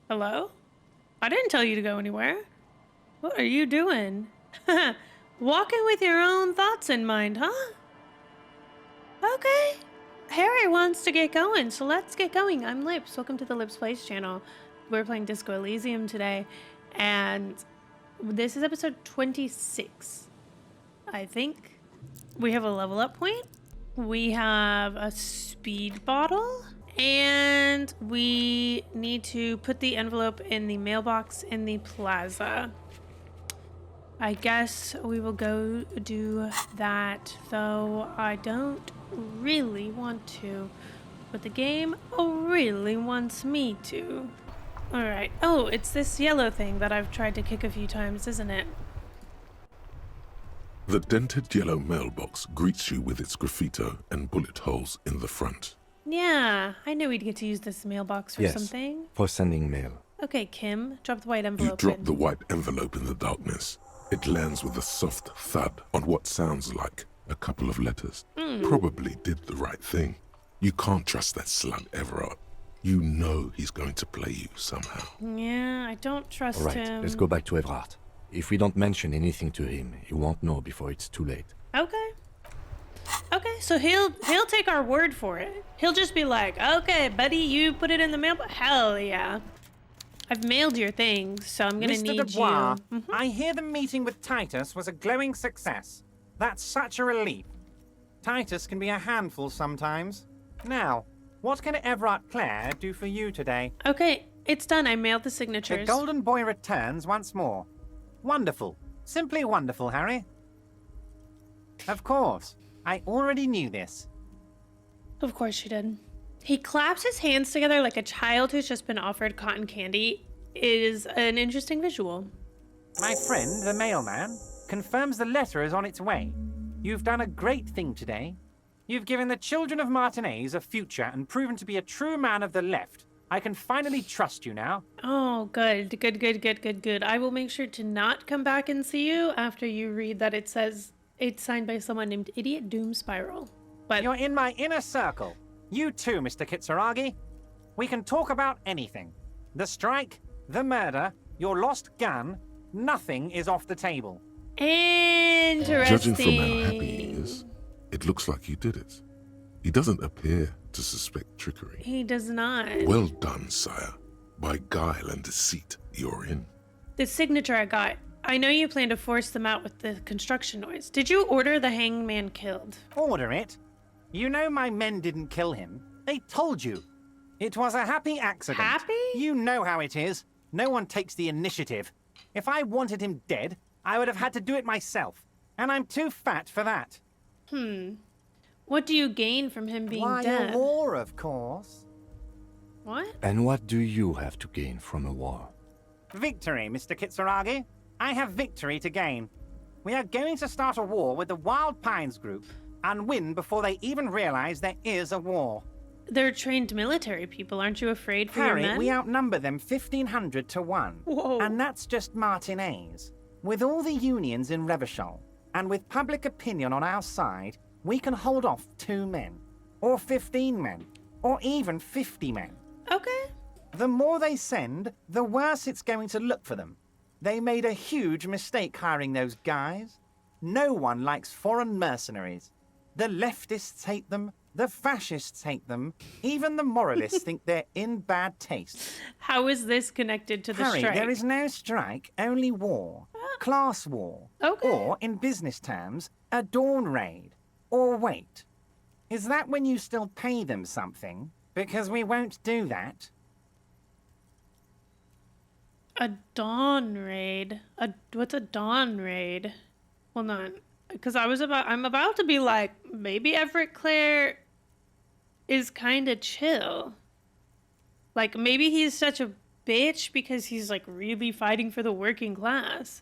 Hello? I didn't tell you to go anywhere. What are you doing? Walking with your own thoughts in mind, huh? Okay. Harry wants to get going, so let's get going. I'm Lips. Welcome to the Lips Plays channel. We're playing Disco Elysium today, and this is episode 26. I think we have a level up point. We have a speed bottle, and we need to put the envelope in the mailbox in the plaza. I guess we will go do that, though I don't really want to, but the game really wants me to. Alright. Oh, it's this yellow thing that I've tried to kick a few times, isn't it? The dented yellow mailbox greets you with its graffito and bullet holes in the front. Yeah, I knew we'd get to use this mailbox for something. For sending mail. Okay, Kim, drop the white You envelope drop in. the white envelope in the darkness. It lands with a soft thud on what sounds like a couple of letters. Probably did the right thing. You can't trust that slug Everard. You know he's going to play you somehow. Yeah, I don't trust All right, him. let's go back to Everard. If we don't mention anything to him, he won't know before it's too late. Okay. Okay, so he'll take our word for it. He'll just be like, okay, buddy, you put it in the mailbox. Hell yeah. I've mailed your things, so I'm gonna Mr. need Dubois, you. I hear the meeting with Titus was a glowing success. That's such a relief. Titus can be a handful sometimes. Now, what can Everard Clare do for you today? Okay, it's done. I mailed the The signatures. Golden Boy returns once more. Wonderful. Simply wonderful, Harry. Of course. I already knew this. Of course she did. He claps his hands together like a child who's just been offered cotton candy. It is an interesting visual. My friend, the mailman, confirms the letter is on its way. You've done a great thing today. You've given the children of Martinez a future and proven to be a true man of the left. I can finally trust you now. Oh, good. Good. I will make sure to not come back and see you after you read that it says it's signed by someone named Idiot Doom Spiral. But You're in my inner circle. You too, Mr. Kitsuragi. We can talk about anything. The strike, the murder, your lost gun, nothing is off the table. interesting. Judging from how happy he is, it looks like you did it. He doesn't appear to suspect trickery. He does not. Well done, sire. By guile and deceit, you're in. The signature I got. I know you plan to force them out with the construction noise. Did you order the hangman killed? Order it. You know my men didn't kill him. They told you. It was a happy accident. Happy? You know how it is. No one takes the initiative. If I wanted him dead, I would have had to do it myself. And I'm too fat for that. What do you gain from him being Why, dead? a war, of course. What? And what do you have to gain from a war? Victory, Mr. Kitsuragi. I have victory to gain. We are going to start a war with the Wild Pines group and win before they even realize there is a war. They're trained military people. Aren't you afraid for Harry, your men? we outnumber them 1,500 to 1. Whoa. And that's just Martinez. With all the unions in Revachol, and with public opinion on our side, we can hold off 2 men, or 15 men, or even 50 men. Okay. The more they send, the worse it's going to look for them. They made a huge mistake hiring those guys. No one likes foreign mercenaries. The leftists hate them, the fascists hate them, even the moralists think they're in bad taste. How is this connected to the Harry, strike? there is no strike, only war. Class war. Okay. Or, in business terms, a dawn raid. Or wait, is that when you still pay them something? Because we won't do that. A dawn raid. What's a dawn raid? Hold on, because I'm about to be like, maybe Everett Clare is kind of chill. Like maybe he's such a bitch because he's like really fighting for the working class.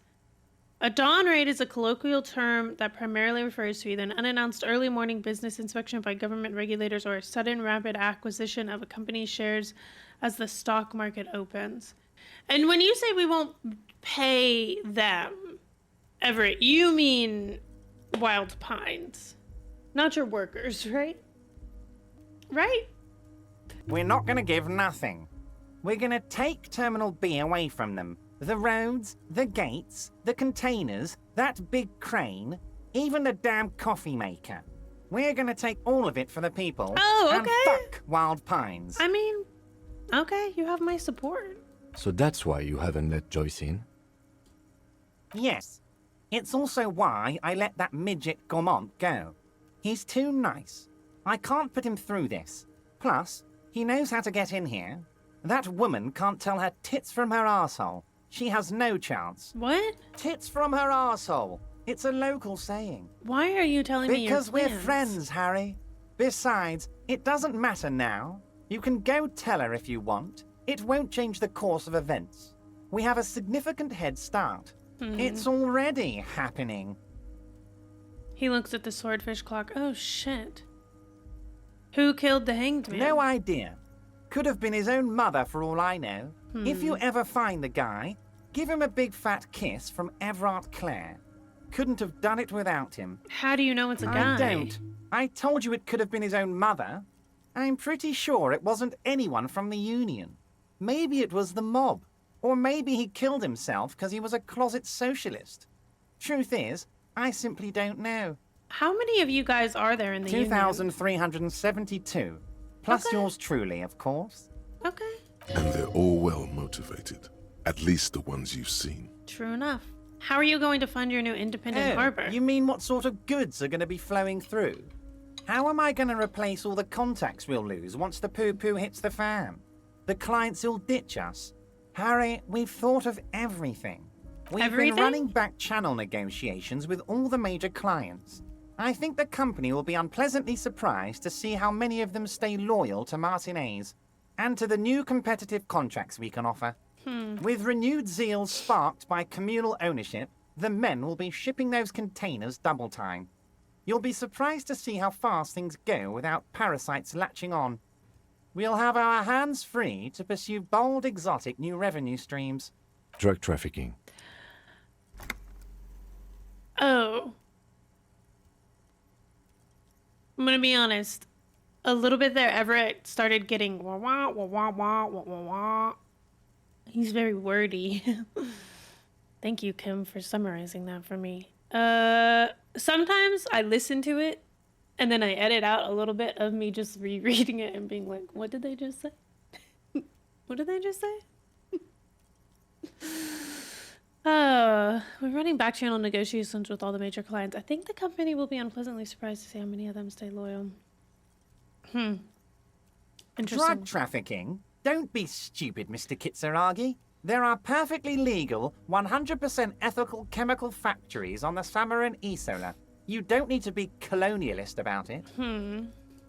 A dawn raid is a colloquial term that primarily refers to either an unannounced early morning business inspection by government regulators or a sudden rapid acquisition of a company's shares as the stock market opens. And when you say we won't pay them, Everett, you mean Wild Pines, not your workers, right? Right? We're not going to give nothing. We're gonna take Terminal B away from them. The roads, the gates, the containers, that big crane, even the damn coffee maker. We're gonna take all of it for the people. Oh, And okay. fuck Wild Pines. I mean, okay, you have my support. So that's why you haven't let Joyce in? Yes. It's also why I let that midget Gaumont go. He's too nice. I can't put him through this. Plus, he knows how to get in here. That woman can't tell her tits from her arsehole. She has no chance. What? Tits from her arsehole. It's a local saying. Why are you telling me your Because we're plans? friends, Harry. Besides, it doesn't matter now. You can go tell her if you want. It won't change the course of events. We have a significant head start. It's already happening. He looks at the swordfish clock. Oh, shit. Who killed the hanged man? No idea. Could have been his own mother for all I know. If you ever find the guy, give him a big fat kiss from Everard Clare. Couldn't have done it without him. How do you know it's a guy? I don't. I told you it could have been his own mother. I'm pretty sure it wasn't anyone from the Union. Maybe it was the mob. Or maybe he killed himself because he was a closet socialist. Truth is, I simply don't know. How many of you guys are there in the union? 2,372. Plus Okay. yours truly, of course. Okay. And they're all well motivated. At least the ones you've seen. True enough. How are you going to fund your new independent harbor? You mean what sort of goods are going to be flowing through? How am I going to replace all the contacts we'll lose once the poo-poo hits the fan? The clients will ditch us. Harry, we've thought of everything. We've Everything? been running back channel negotiations with all the major clients. I think the company will be unpleasantly surprised to see how many of them stay loyal to Martinez and to the new competitive contracts we can offer. With renewed zeal sparked by communal ownership, the men will be shipping those containers double time. You'll be surprised to see how fast things go without parasites latching on. We'll have our hands free to pursue bold, exotic new revenue streams. Drug trafficking. Oh. I'm gonna be honest. A little bit there, Everett started getting wah wah wah wah wah wah wah wah. He's very wordy. Thank you, Kim, for summarizing that for me. Sometimes I listen to it and then I edit out a little bit of me just rereading it and being like, what did they just say? What did they just say? We're running back channel negotiations with all the major clients. I think the company will be unpleasantly surprised to see how many of them stay loyal. Interesting. Drug trafficking? Don't be stupid, Mr. Kitsuragi. There are perfectly legal, 100% ethical chemical factories on the Samaran Isola. You don't need to be colonialist about it.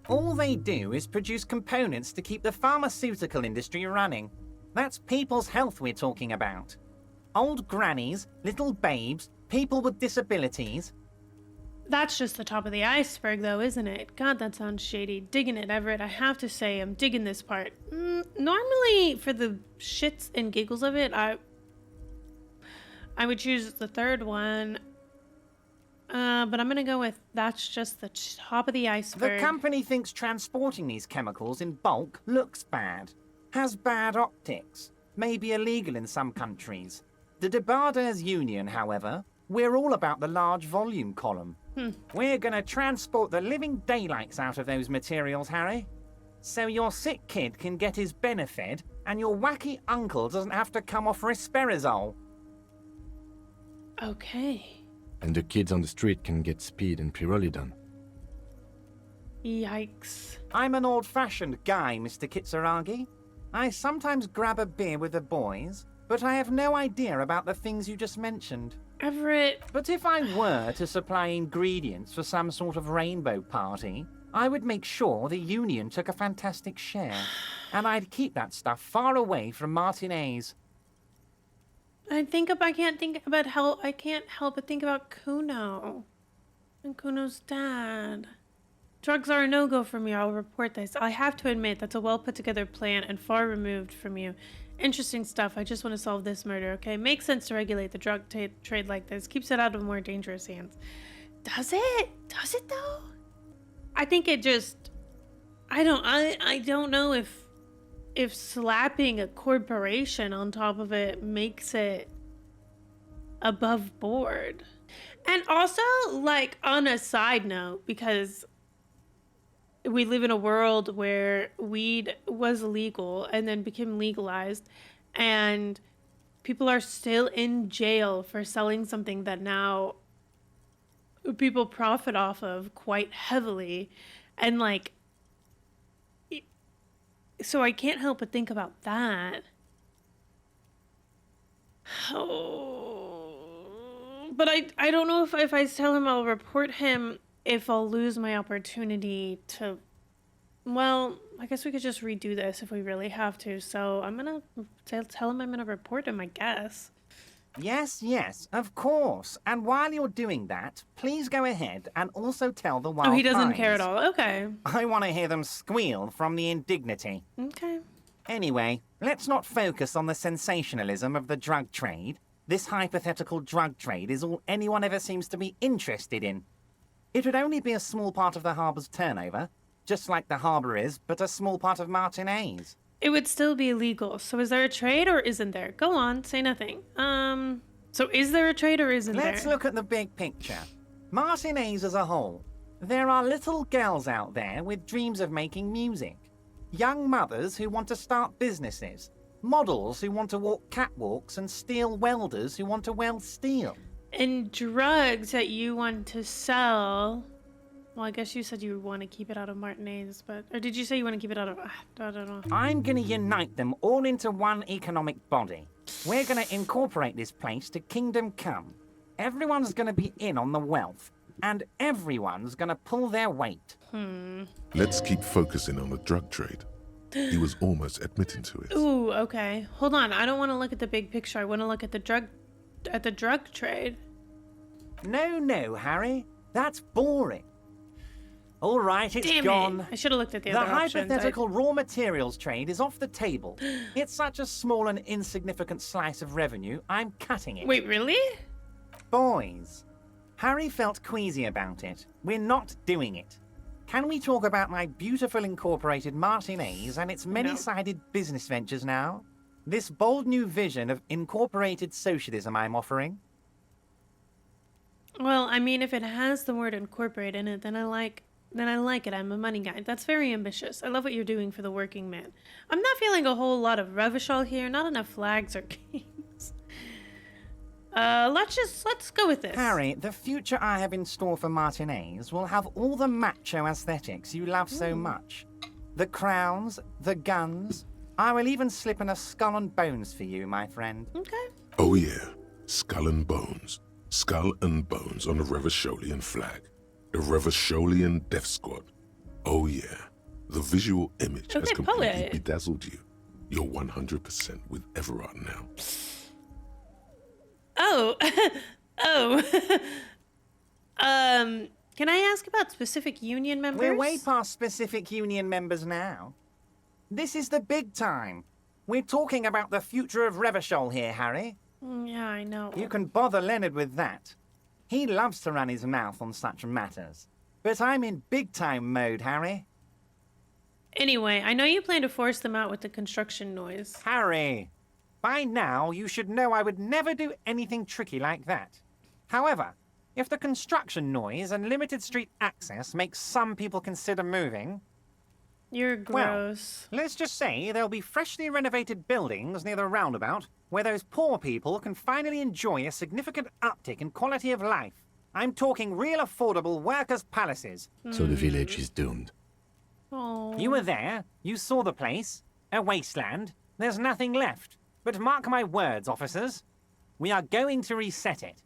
All they do is produce components to keep the pharmaceutical industry running. That's people's health we're talking about. Old grannies, little babes, people with disabilities. That's just the top of the iceberg, though, isn't it? God, that sounds shady. Digging it, Everett. I have to say, I'm digging this part. Normally, for the shits and giggles of it, I would choose the third one. But I'm gonna go with that's just the top of the iceberg. The company thinks transporting these chemicals in bulk looks bad, has bad optics, may be illegal in some countries. The Debarders Union, however, we're all about the large volume column. We're gonna transport the living daylights out of those materials, Harry. So your sick kid can get his benefed and your wacky uncle doesn't have to come off risperazole. Okay. And the kids on the street can get speed and pyrrolidone. Yikes. I'm an old-fashioned guy, Mr. Kitsuragi. I sometimes grab a beer with the boys, but I have no idea about the things you just mentioned. Everett. But if I were to supply ingredients for some sort of rainbow party, I would make sure the Union took a fantastic share. And I'd keep that stuff far away from Martinez. I can't help but think about Kuno. And Kuno's dad. Drugs are a no-go for me. I'll report this. I have to admit, that's a well-put-together plan and far removed from you. Interesting stuff. I just want to solve this murder, okay? Makes sense to regulate the drug trade like this. Keeps it out of more dangerous hands. Does it? Does it, though? I think it just... I don't know if if slapping a corporation on top of it makes it above board. And also, like, on a side note, because we live in a world where weed was illegal and then became legalized, and people are still in jail for selling something that now people profit off of quite heavily. And, like, so I can't help but think about that. Oh, but I don't know if I tell him I'll report him, if I'll lose my opportunity to, well, I guess we could just redo this if we really have to. So I'm gonna tell him I'm gonna report him, I guess. Yes, of course. And while you're doing that, please go ahead and also tell the wild Oh, he doesn't pies. care at all. Okay. I want to hear them squeal from the indignity. Okay. Anyway, let's not focus on the sensationalism of the drug trade. This hypothetical drug trade is all anyone ever seems to be interested in. It would only be a small part of the harbour's turnover, just like the harbour is, but a small part of Martinez. It would still be illegal. So is there a trade or isn't there? Go on, say nothing. So is there a trade or isn't there? Let's look at the big picture. Martinez as a whole. There are little girls out there with dreams of making music. Young mothers who want to start businesses. Models who want to walk catwalks and steel welders who want to weld steel. And drugs that you want to sell. Well, I guess you said you want to keep it out of Martinez, but... Or did you say you want to keep it out of... I don't know. I'm going to unite them all into one economic body. We're going to incorporate this place to Kingdom Come. Everyone's going to be in on the wealth, and everyone's going to pull their weight. Let's keep focusing on the drug trade. He was almost admitting to it. Ooh, okay. Hold on. I don't want to look at the big picture. I want to look at the drug trade. No, Harry. That's boring. All right, it's Damn gone. it. I should have looked at the The other options. hypothetical raw materials trade is off the table. It's such a small and insignificant slice of revenue, I'm cutting it. Wait, really? Boys, Harry felt queasy about it. We're not doing it. Can we talk about my beautiful incorporated Martinez and its many-sided business ventures now? This bold new vision of incorporated socialism I'm offering? Well, I mean, if it has the word incorporate in it, then I like it. I'm a money guy. That's very ambitious. I love what you're doing for the working man. I'm not feeling a whole lot of Revachol here. Not enough flags or kings. Let's go with this. Harry, the future I have in store for Martinez will have all the macho aesthetics you love so much. The crowns, the guns. I will even slip in a skull and bones for you, my friend. Okay. Oh yeah, skull and bones. Skull and bones on the Revacholian flag. The Revacholian Death Squad. Oh yeah, the visual image has Okay, completely poet. bedazzled you. You're 100% with Everard now. Oh. Oh. Can I ask about specific union members? We're way past specific union members now. This is the big time. We're talking about the future of Revachol here, Harry. Yeah, I know. You can bother Leonard with that. He loves to run his mouth on such matters. But I'm in big-time mode, Harry. Anyway, I know you plan to force them out with the construction noise. Harry! By now, you should know I would never do anything tricky like that. However, if the construction noise and limited street access makes some people consider moving, You're gross. let's just say there'll be freshly renovated buildings near the roundabout where those poor people can finally enjoy a significant uptick in quality of life. I'm talking real affordable workers' palaces. So the village is doomed. Oh. You were there. You saw the place. A wasteland. There's nothing left. But mark my words, officers. We are going to reset it.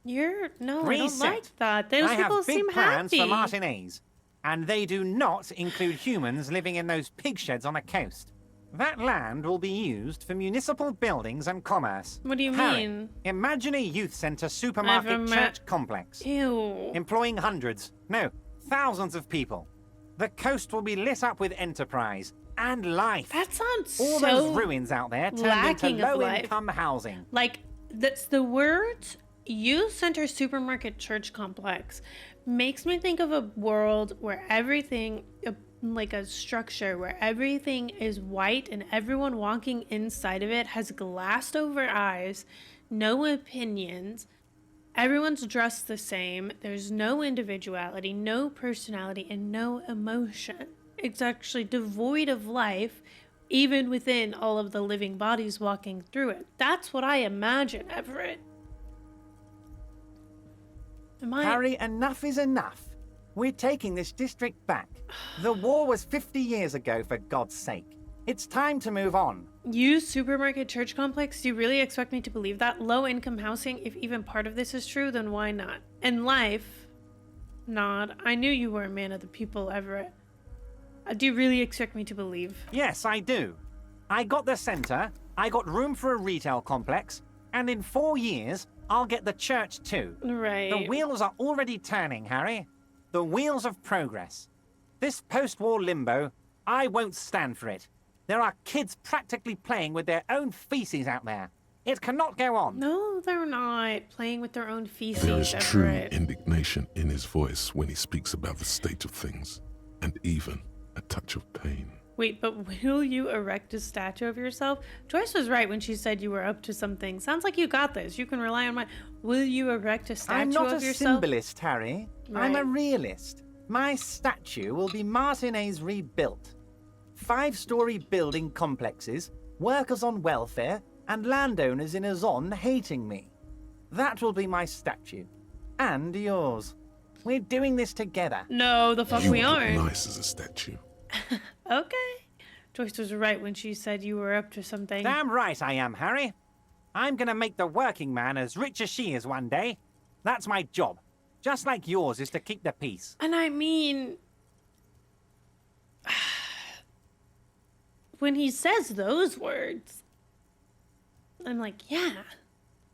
I don't Reset. like that. Those I people have big seem plans happy. for Martinez. And they do not include humans living in those pig sheds on the coast. That land will be used for municipal buildings and commerce. What do you Harry, mean? imagine a youth centre supermarket church complex. Ew. Employing hundreds, no, thousands of people. The coast will be lit up with enterprise and life. That sounds All so those ruins out there turned into lacking of life. low-income housing. Like, that's the word youth center supermarket church complex makes me think of a world where everything like a structure where everything is white and everyone walking inside of it has glassed over eyes, no opinions, everyone's dressed the same, there's no individuality, no personality, and no emotion. It's actually devoid of life, even within all of the living bodies walking through it. That's what I imagine, Everett. Harry, enough is enough. We're taking this district back. The war was 50 years ago, for God's sake. It's time to move on. You supermarket church complex? Do you really expect me to believe that? Low income housing, if even part of this is true, then why not? And life? Nod. I knew you were a man of the people, Everett. Do you really expect me to believe? Yes, I do. I got the centre, I got room for a retail complex, and in 4 years, I'll get the church too. Right. The wheels are already turning, Harry. The wheels of progress. This post-war limbo, I won't stand for it. There are kids practically playing with their own feces out there. It cannot go on. No, they're not playing with their own feces, There is true Everett. indignation in his voice when he speaks about the state of things, and even a touch of pain. Wait, but will you erect a statue of yourself? Joyce was right when she said you were up to something. Sounds like you got this. You can rely on my... Will you erect a statue I'm not of a yourself? symbolist, Harry. I'm a Right. realist. My statue will be Martinez rebuilt. 5-story building complexes, workers on welfare, and landowners in Azon hating me. That will be my statue. And yours. We're doing this together. No, the fuck You we would look aren't. nice as a statue. Okay. Joyce was right when she said you were up to something. Damn right I am, Harry. I'm gonna make the working man as rich as she is one day. That's my job. Just like yours is to keep the peace. And I mean... when he says those words, I'm like, yeah.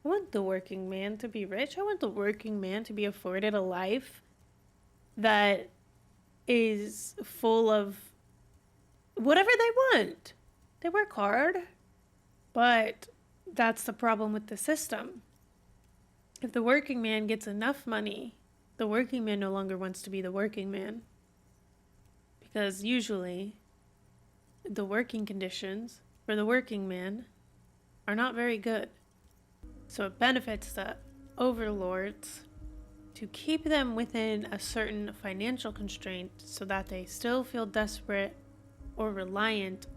I want the working man to be rich. I want the working man to be afforded a life that is full of whatever they want. They work hard, but that's the problem with the system. If the working man gets enough money, the working man no longer wants to be the working man. Because usually, the working conditions for the working man are not very good. So it benefits the overlords to keep them within a certain financial constraint so that they still feel desperate or reliant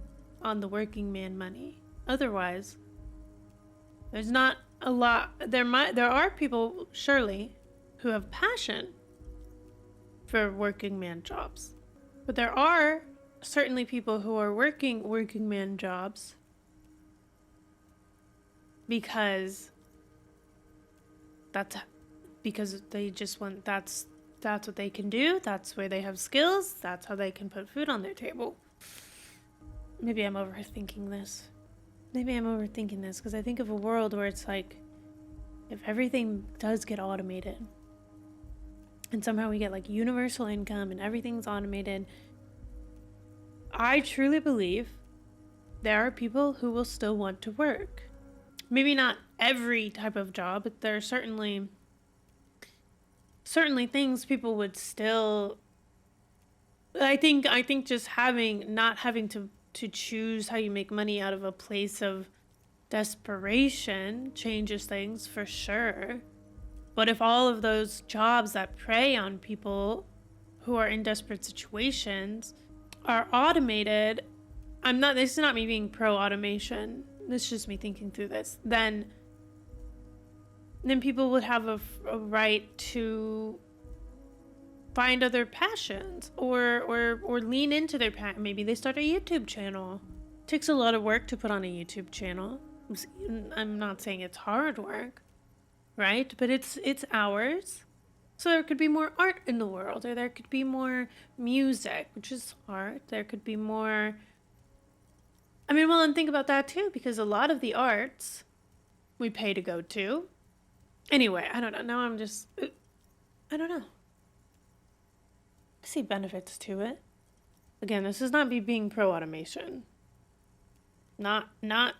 on the working man money. Otherwise, there's not a lot. There are people, surely, who have passion for working man jobs. But there are certainly people who are working man jobs because they just want, that's what they can do, that's where they have skills, that's how they can put food on their table. Maybe I'm overthinking this because I think of a world where it's like, if everything does get automated and somehow we get like universal income and everything's automated, I truly believe there are people who will still want to work. Maybe not every type of job, but there are certainly things people would still... I think just not having to choose how you make money out of a place of desperation changes things for sure. But if all of those jobs that prey on people who are in desperate situations are automated, this is not me being pro-automation, this is just me thinking through this, then people would have a right to find other passions or lean into their passion. Maybe they start a YouTube channel. It takes a lot of work to put on a YouTube channel. I'm not saying it's hard work, right? But it's hours. So there could be more art in the world, or there could be more music, which is art. There could be more... and think about that too, because a lot of the arts we pay to go to. Anyway, I don't know. Now I'm just... I don't know. I see benefits to it. Again, this is not me being pro-automation. Not the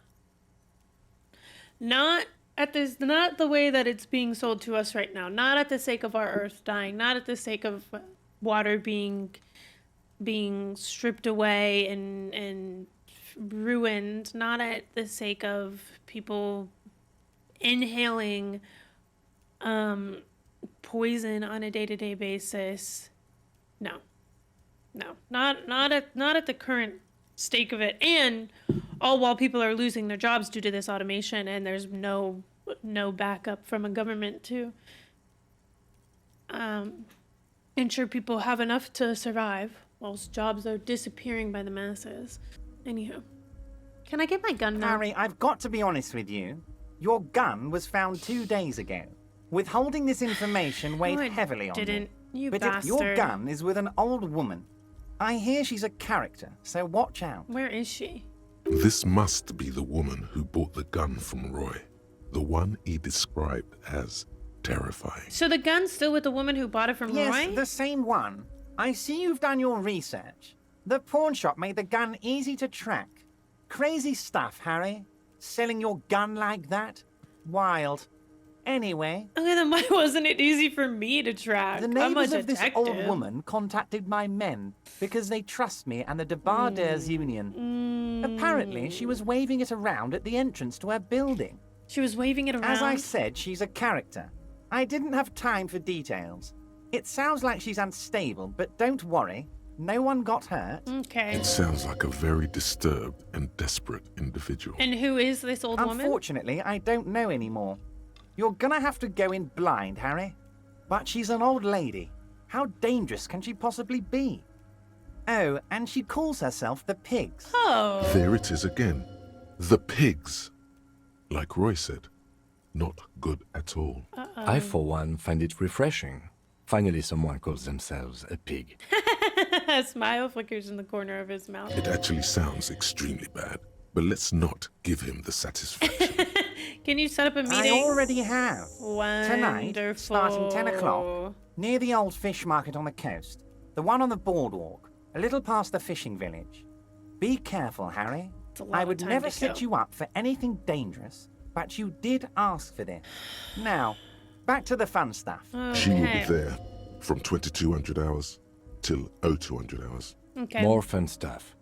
way that it's being sold to us right now. Not at the sake of our earth dying. Not at the sake of water being being stripped away and ruined, not at the sake of people inhaling poison on a day-to-day basis. No, not at the current stake of it, and all while people are losing their jobs due to this automation, and there's no backup from a government to ensure people have enough to survive, whilst jobs are disappearing by the masses. Anywho, can I get my gun now? Harry, I've got to be honest with you. Your gun was found 2 days ago. Withholding this information weighed No, it heavily on didn't. me. You But bastard. if your gun is with an old woman, I hear she's a character, so watch out. Where is she? This must be the woman who bought the gun from Roy. The one he described as terrifying. So the gun's still with the woman who bought it from Yes, Roy? the same one. I see you've done your research. The pawn shop made the gun easy to track. Crazy stuff, Harry. Selling your gun like that? Wild. Anyway, Okay, then why wasn't it easy for me to track? the I'm a neighbors of this detective. old woman contacted my men because they trust me and the Debarders Union. Apparently, she was waving it around at the entrance to her building. She was waving it around. As I said, she's a character. I didn't have time for details. It sounds like she's unstable, but don't worry. No one got hurt. Okay. It sounds like a very disturbed and desperate individual. And who is this old woman? Unfortunately, I don't know anymore. You're gonna have to go in blind, Harry. But she's an old lady. How dangerous can she possibly be? Oh, and she calls herself the Pigs. Oh. There it is again. The pigs. Like Roy said, not good at all. I, for one, find it refreshing. Finally, someone calls themselves a pig. A smile flickers in the corner of his mouth. It actually sounds extremely bad, but let's not give him the satisfaction. Can you set up a meeting? I already have. Wonderful. Tonight, starting 10 o'clock, near the old fish market on the coast. The one on the boardwalk, a little past the fishing village. Be careful, Harry. It's a lot I of would time never to set kill. you up for anything dangerous, but you did ask for this. Now, back to the fun stuff. She will be Okay. there from 2200 hours till 0200 hours. Okay. More fun stuff.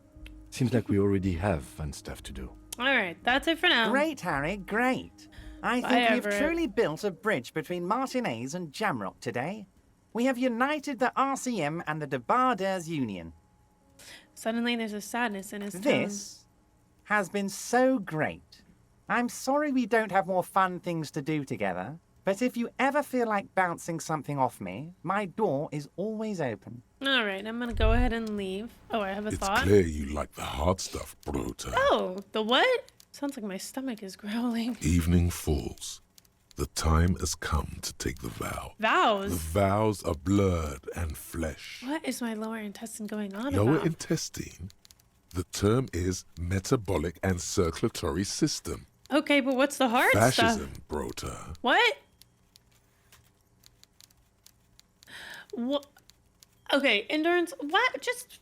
Seems like we already have fun stuff to do. All right, that's it for now. Great, Harry, great. I Bye, think we've Everett. truly built a bridge between Martinez and Jamrock today. We have united the RCM and the Debarders Union. Suddenly, there's a sadness in his tone. This has been so great. I'm sorry we don't have more fun things to do together, but if you ever feel like bouncing something off me, my door is always open. All right, I'm gonna go ahead and leave. Oh, I have a It's thought. clear you like the hard stuff, Brota. Oh, the what? Sounds like my stomach is growling. Evening falls. The time has come to take the vow. The Vows. vows are blood and flesh. What is my lower intestine going on Lower about? intestine. The term is metabolic and circulatory system. Okay, but what's the hard Fascism, stuff? Brota. What? What? Okay, endurance. What? Just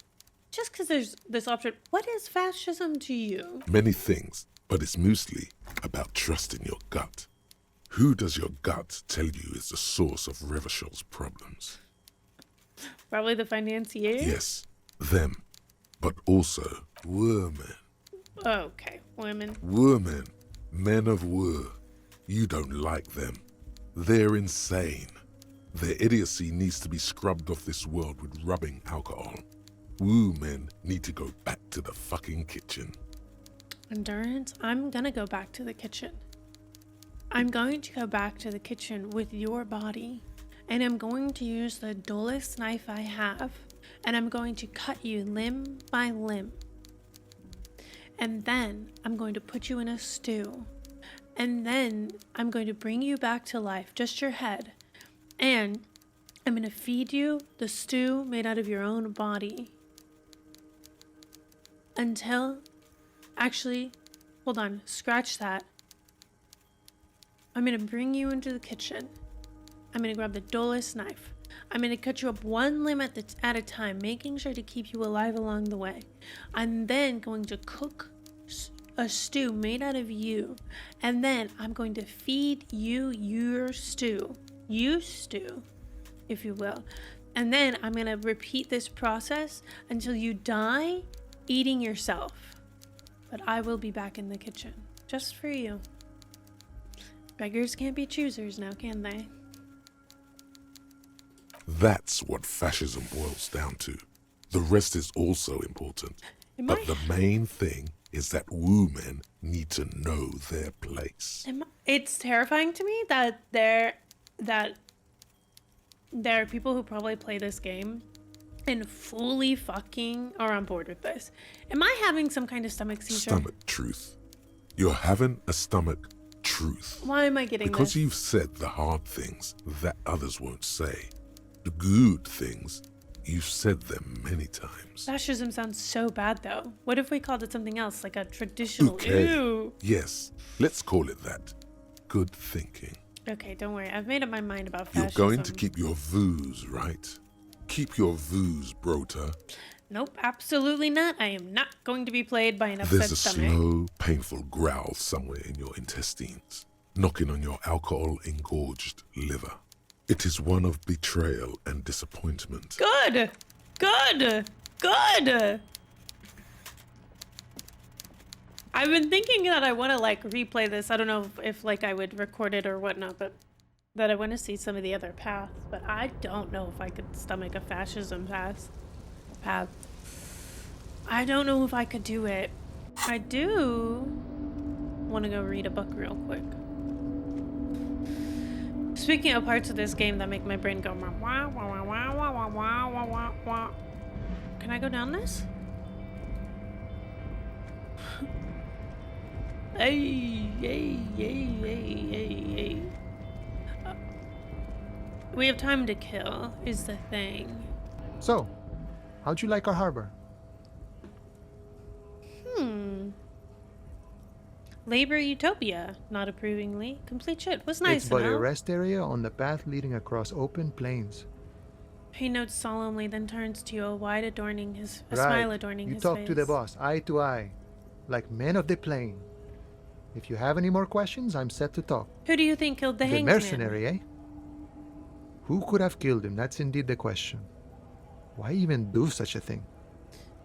because there's this option. What is fascism to you? Many things, but it's mostly about trusting your gut. Who does your gut tell you is the source of Revishal's problems? Probably the financier. Yes, them, but also women. Okay, women. Women, men of war. You don't like them. They're insane. Their idiocy needs to be scrubbed off this world with rubbing alcohol. Woo men need to go back to the fucking kitchen. Endurance. I'm gonna go back to the kitchen. I'm going to go back to the kitchen with your body, and I'm going to use the dullest knife I have, and I'm going to cut you limb by limb. And then I'm going to put you in a stew. And then I'm going to bring you back to life, just your head. And I'm going to feed you the stew made out of your own body. Until, actually, hold on, scratch that. I'm going to bring you into the kitchen. I'm going to grab the dullest knife. I'm going to cut you up one limb at a time, making sure to keep you alive along the way. I'm then going to cook a stew made out of you. And then I'm going to feed you your stew. You stew, if you will. And then I'm gonna repeat this process until you die eating yourself. But I will be back in the kitchen, just for you. Beggars can't be choosers now, can they? That's what fascism boils down to. The rest is also important. But the main thing is that woo men need to know their place. It's terrifying to me that there are people who probably play this game and fully fucking are on board with this. Am I having some kind of stomach seizure? Stomach truth. You're having a stomach truth. Why am I getting Because this? you've said the hard things that others won't say. The good things, you've said them many times. Fascism sounds so bad though. What if we called it something else, like a traditional Okay. ew? Yes, let's call it that. Good thinking. Okay, don't worry. I've made up my mind about You're fascism. going to keep your vooz, right? Keep your vooz, brota. Nope, absolutely not. I am not going to be played by an upset There's a stomach. slow, painful growl somewhere in your intestines, knocking on your alcohol-engorged liver. It is one of betrayal and disappointment. Good! Good! Good! I've been thinking that I want to like replay this. I don't know if like I would record it or whatnot, but that I want to see some of the other paths. But I don't know if I could stomach a fascism path. I don't know if I could do it. I do want to go read a book real quick. Speaking of parts of this game that make my brain go wah wah wah wah wah wah wah wah wah wah. Can I go down this? Hey, hey, hey, hey, hey, hey. We have time to kill, is the thing. So, how'd you like our harbor? Labor utopia, not approvingly. Complete shit. Was nice It's but a enough. rest area on the path leading across open plains. He nods solemnly, then turns to you, a smile adorning his You face. talk to the boss, eye to eye, like men of the plain. If you have any more questions, I'm set to talk. Who do you think killed the The hangman? mercenary, eh? Who could have killed him? That's indeed the question. Why even do such a thing?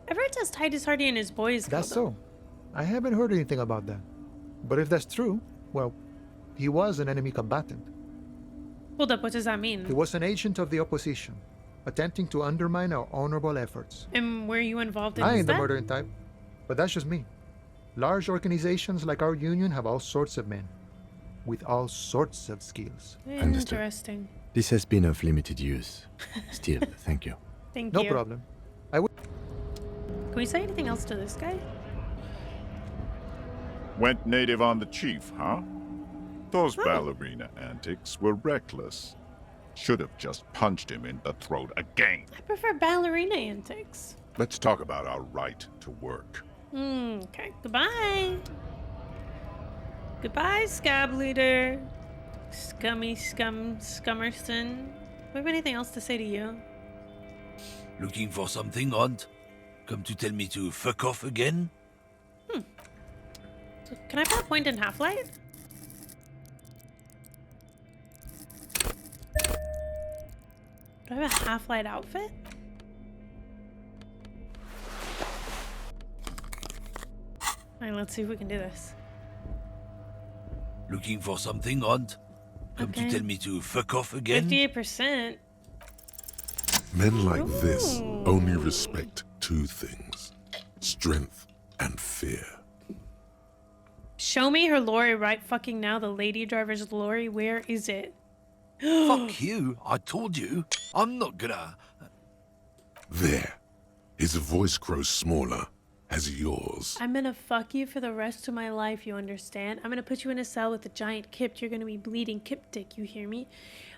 I've heard says Titus Hardy and his boys killed That's him. so. I haven't heard anything about that. But if that's true, well, he was an enemy combatant. Hold up, what does that mean? He was an agent of the opposition, attempting to undermine our honorable efforts. And were you involved in I his ain't the death? murdering type, but that's just me. Large organizations like our union have all sorts of men, with all sorts of skills. Understood. Interesting. This has been of limited use. Still, thank you. Thank No you. problem. Can we say anything else to this guy? Went native on the chief, huh? Those ballerina antics were reckless. Should have just punched him in the throat again. I prefer ballerina antics. Let's talk about our right to work. Okay. Goodbye. Goodbye, scab leader. Scummerson. Do we have anything else to say to you? Looking for something, Hunt? Come to tell me to fuck off again? So can I put a point in Half-Light? Do I have a Half-Light outfit? Alright, let's see if we can do this. Looking for something, Hunt? Come Okay. to tell me to fuck off again? 58%. Men like this Ooh. only respect two things: strength and fear. Show me her lorry right fucking now. The lady driver's lorry. Where is it? Fuck you, I told you. I'm not gonna... There. His voice grows smaller as yours. I'm gonna fuck you for the rest of my life, you understand? I'm gonna put you in a cell with a giant kip. You're gonna be bleeding kip dick, you hear me?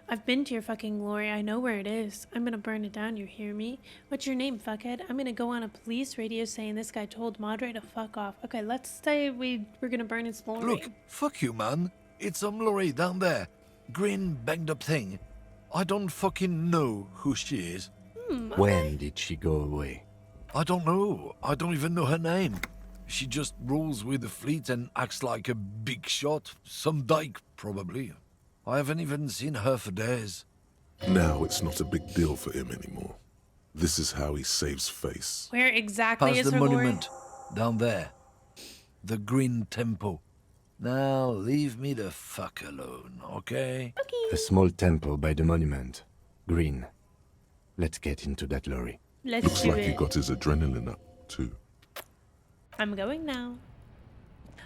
I've been to your fucking lorry. I know where it is. I'm gonna burn it down, you hear me? What's your name, fuckhead? I'm gonna go on a police radio saying this guy told Madre to fuck off. Okay, let's say we're gonna burn his lorry. Look, fuck you, man. It's some lorry down there. Green, banged up thing. I don't fucking know who she is. When did she go away? I don't know. I don't even know her name. She just rolls with the fleet and acts like a big shot. Some dyke, probably. I haven't even seen her for days. Now it's not a big deal for him anymore. This is how he saves face. Where exactly Past is the her glory? monument. Down there. The Green Temple. Now leave me the fuck alone, okay? A small temple by the monument. Green. Let's get into that lorry. Let's Looks do like it. he got his adrenaline up, too. I'm going now.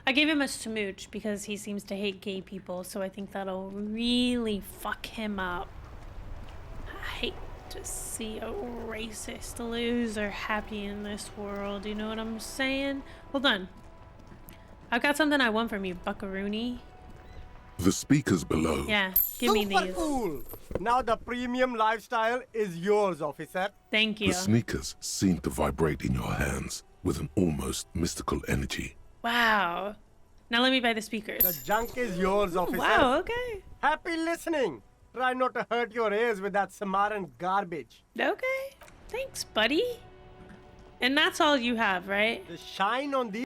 I gave him a smooch because he seems to hate gay people, so I think that'll really fuck him up. I hate to see a racist loser happy in this world, you know what I'm saying? Hold on. I've got something I want from you, buckaroony. The speakers below. Yeah, give me Super these. cool. Now the premium lifestyle is yours, officer. Thank you. The sneakers seem to vibrate in your hands with an almost mystical energy. Wow. Now let me buy the The speakers. junk is yours, officer. Wow, okay. Happy listening. Try not to hurt your ears with that Samaran garbage. Okay. Thanks, buddy. And that's all you have, right? The shine on these.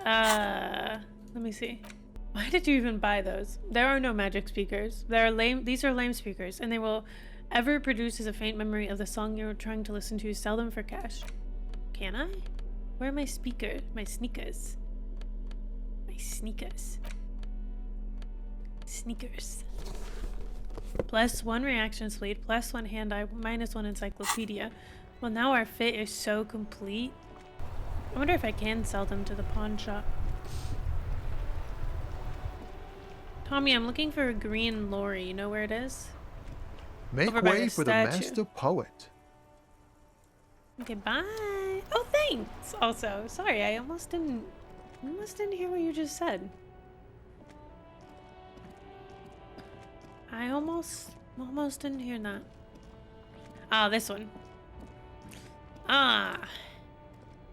Let me see. Why did you even buy those? There are no magic speakers. These are lame speakers, and they will ever produce as a faint memory of the song you're trying to listen to. Sell them for cash. Can I? Where are my speakers? My sneakers. My sneakers. Sneakers. +1 reaction speed, +1 hand-eye, -1 encyclopedia. Well, now our fit is so complete. I wonder if I can sell them to the pawn shop. Tommy, I'm looking for a green lorry. You know where it is? Make Over by way the for the statue. master poet. Okay, bye. Oh, thanks. Also, sorry, I almost didn't hear what you just said. I almost didn't hear that. Ah, this one. Ah.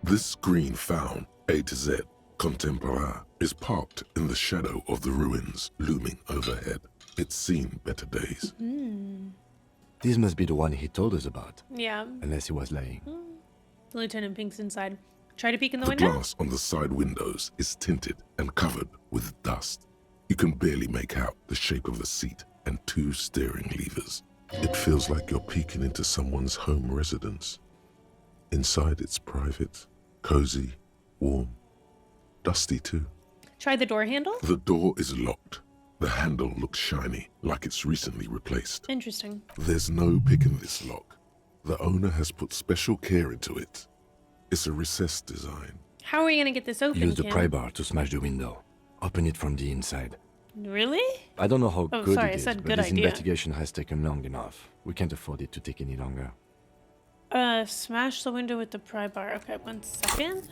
This screen found, A to Z, contemporaire, is parked in the shadow of the ruins looming overhead. It's seen better days. This must be the one he told us about, Yeah. unless he was lying. Lieutenant Pink's inside. Try to peek in the The window. glass on the side windows is tinted and covered with dust. You can barely make out the shape of the seat and 2 steering levers. It feels like you're peeking into someone's home residence. Inside it's private, cozy, warm, dusty too. Try the door handle. The door is locked. The handle looks shiny, like it's recently replaced. Interesting. There's no picking this lock. The owner has put special care into it. It's a recessed design. How are we gonna get this open? Use the Kim? pry bar to smash the window. Open it from the inside. Really? I don't know how Oh, good sorry, I it is, said but good this idea. investigation has taken long enough. We can't afford it to take any longer. Smash the window with the pry bar. Okay, 1 second.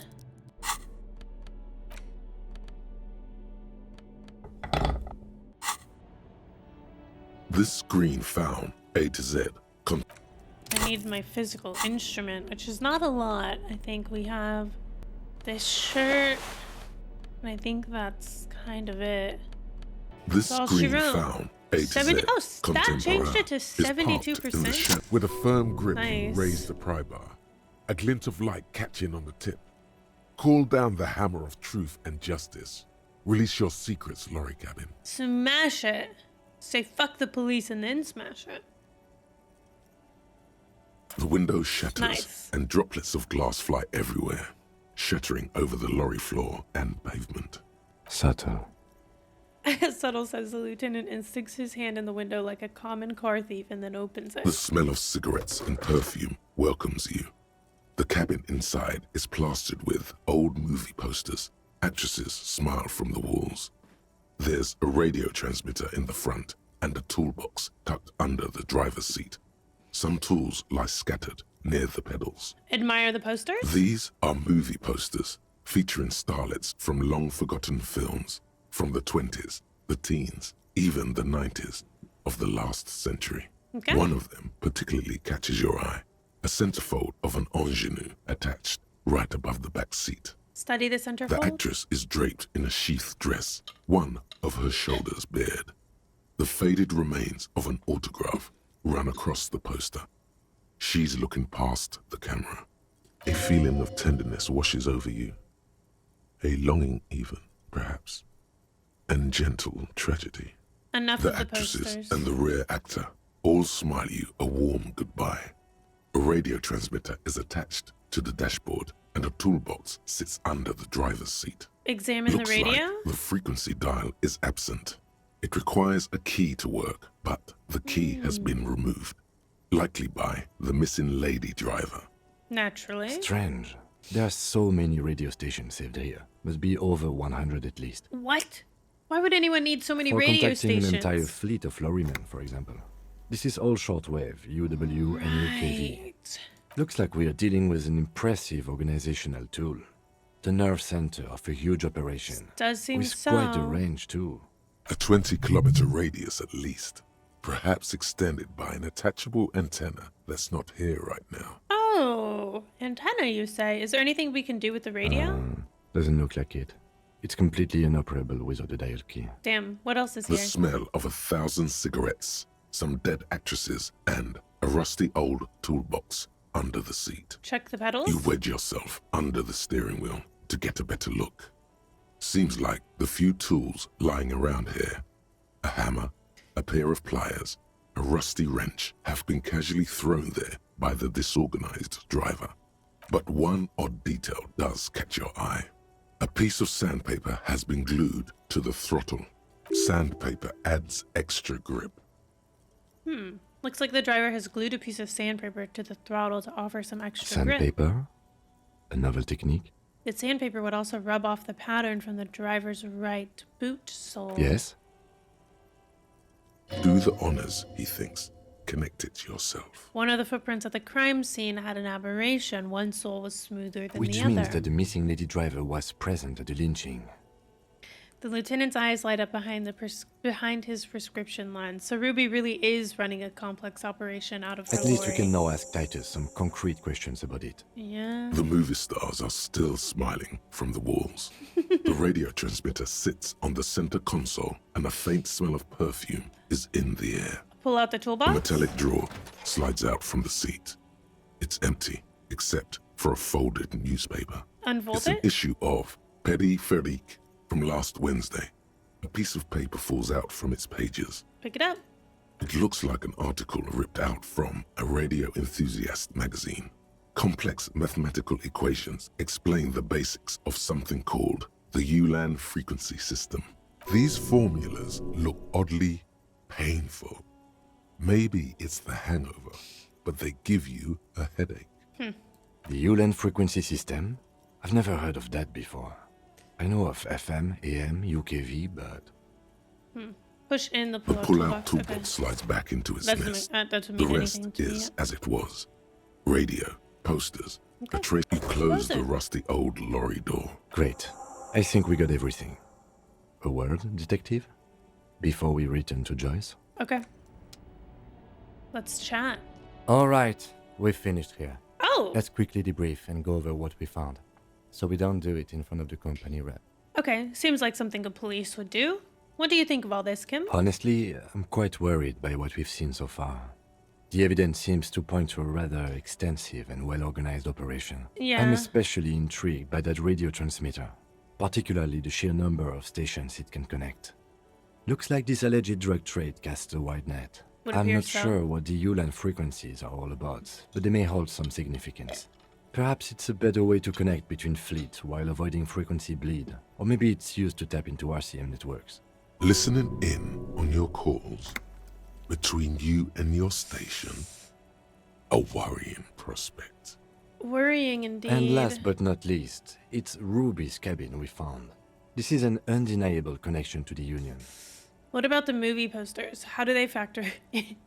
This screen found, A to Z, I need my physical instrument, which is not a lot. I think we have this shirt, and I think that's kind of it. This That's all she screen wrote. found, A to 70 Z, oh, that changed it to is parked in the 72%? shed with a firm grip. Nice. Raise the pry bar. A glint of light catching on the tip. Call down the hammer of truth and justice. Release your secrets, lorry cabin. Smash it. Say fuck the police and then smash it. The window shatters Nice. and droplets of glass fly everywhere, shattering over the lorry floor and pavement. Subtle. Subtle says the lieutenant and sticks his hand in the window like a common car thief and then opens The it. smell of cigarettes and perfume welcomes you. The cabin inside is plastered with old movie posters. Actresses smile from the walls. There's a radio transmitter in the front and a toolbox tucked under the driver's seat. Some tools lie scattered near the pedals. Admire the posters? These are movie posters featuring starlets from long-forgotten films from the 20s, the teens, even the 90s of the last century. Okay. One of them particularly catches your eye, a centerfold of an ingenue attached right above the back seat. Study the The centerfold. actress is draped in a sheathed dress, one of her shoulders bared. The faded remains of an autograph run across the poster. She's looking past the camera. A feeling of tenderness washes over you. A longing even, perhaps. And gentle tragedy. Enough The of the actresses posters. and the rare actor all smile you a warm goodbye. A radio transmitter is attached to the dashboard, and a toolbox sits under the driver's seat. Examine the Looks radio? like the frequency dial is absent. It requires a key to work, but the key has been removed, likely by the missing lady driver. Naturally. Strange. There are so many radio stations saved here. Must be over 100 at least. What? Why would anyone need so many For radio contacting stations? an entire fleet of lorrymen, for example. This is all shortwave, UW and UKV. Right. Looks like we are dealing with an impressive organizational tool. The nerve center of a huge operation. Does seem With so. quite a range too. A 20-kilometer radius at least, perhaps extended by an attachable antenna that's not here right now. Oh, antenna, you say? Is there anything we can do with the radio? Doesn't look like it. It's completely inoperable without a dial key. Damn, what else is The here? smell of 1,000 cigarettes, some dead actresses, and a rusty old toolbox under the seat. Check the pedals? You wedge yourself under the steering wheel to get a better look. Seems like the few tools lying around here, a hammer, a pair of pliers, a rusty wrench, have been casually thrown there by the disorganized driver. But one odd detail does catch your eye. A piece of sandpaper has been glued to the throttle. Sandpaper adds extra grip. Looks like the driver has glued a piece of sandpaper to the throttle to offer some extra grip. Sandpaper? A novel technique? The sandpaper would also rub off the pattern from the driver's right boot sole. Yes? Do the honors, he thinks. Connect it yourself. One of the footprints at the crime scene had an aberration. One sole was smoother than Which the means other. that the missing lady driver was present at the lynching. The lieutenant's eyes light up behind his prescription lens. So Ruby really is running a complex operation out of her At least we lorry. can now ask Titus some concrete questions about it. Yeah. The movie stars are still smiling from the walls. The radio transmitter sits on the center console, and a faint smell of perfume is in the air. Pull out the A toolbox. metallic drawer slides out from the seat. It's empty, except for a folded newspaper. Unfold It's an it. issue of Petit Ferique from last Wednesday. A piece of paper falls out from its pages. Pick it up. It looks like an article ripped out from a radio enthusiast magazine. Complex mathematical equations explain the basics of something called the Ulan frequency system. These formulas look oddly painful. Maybe it's the hangover, but they give you a headache. The Ulan frequency system? I've never heard of that before. I know of FM, AM, UKV, but... Push in the The pull-out pull-out toolbox. toolbox Okay. slides back into its Doesn't nest. that doesn't The mean rest anything to me is yet. as it was. Radio, posters, a tray. You close Close the it. rusty old lorry door. Great. I think we got everything. A word, detective? Before we return to Joyce? Okay. Let's chat. All right, we've finished here. Oh, Let's quickly debrief and go over what we found, so we don't do it in front of the company rep. okay. Seems like something the police would do. What do you think of all this, Kim? Honestly, I'm quite worried by what we've seen so far. The evidence seems to point to a rather extensive and well-organized operation. Yeah. I'm especially intrigued by that radio transmitter, particularly the sheer number of stations it can connect. Looks like this alleged drug trade casts a wide net. Would I'm appear not so. sure what the Ulan frequencies are all about, but they may hold some significance. Perhaps it's a better way to connect between fleets while avoiding frequency bleed, or maybe it's used to tap into RCM networks. Listening in on your calls between you and your station. A worrying prospect. Worrying indeed. And last but not least, it's Ruby's cabin we found. This is an undeniable connection to the Union. What about the movie posters? How do they factor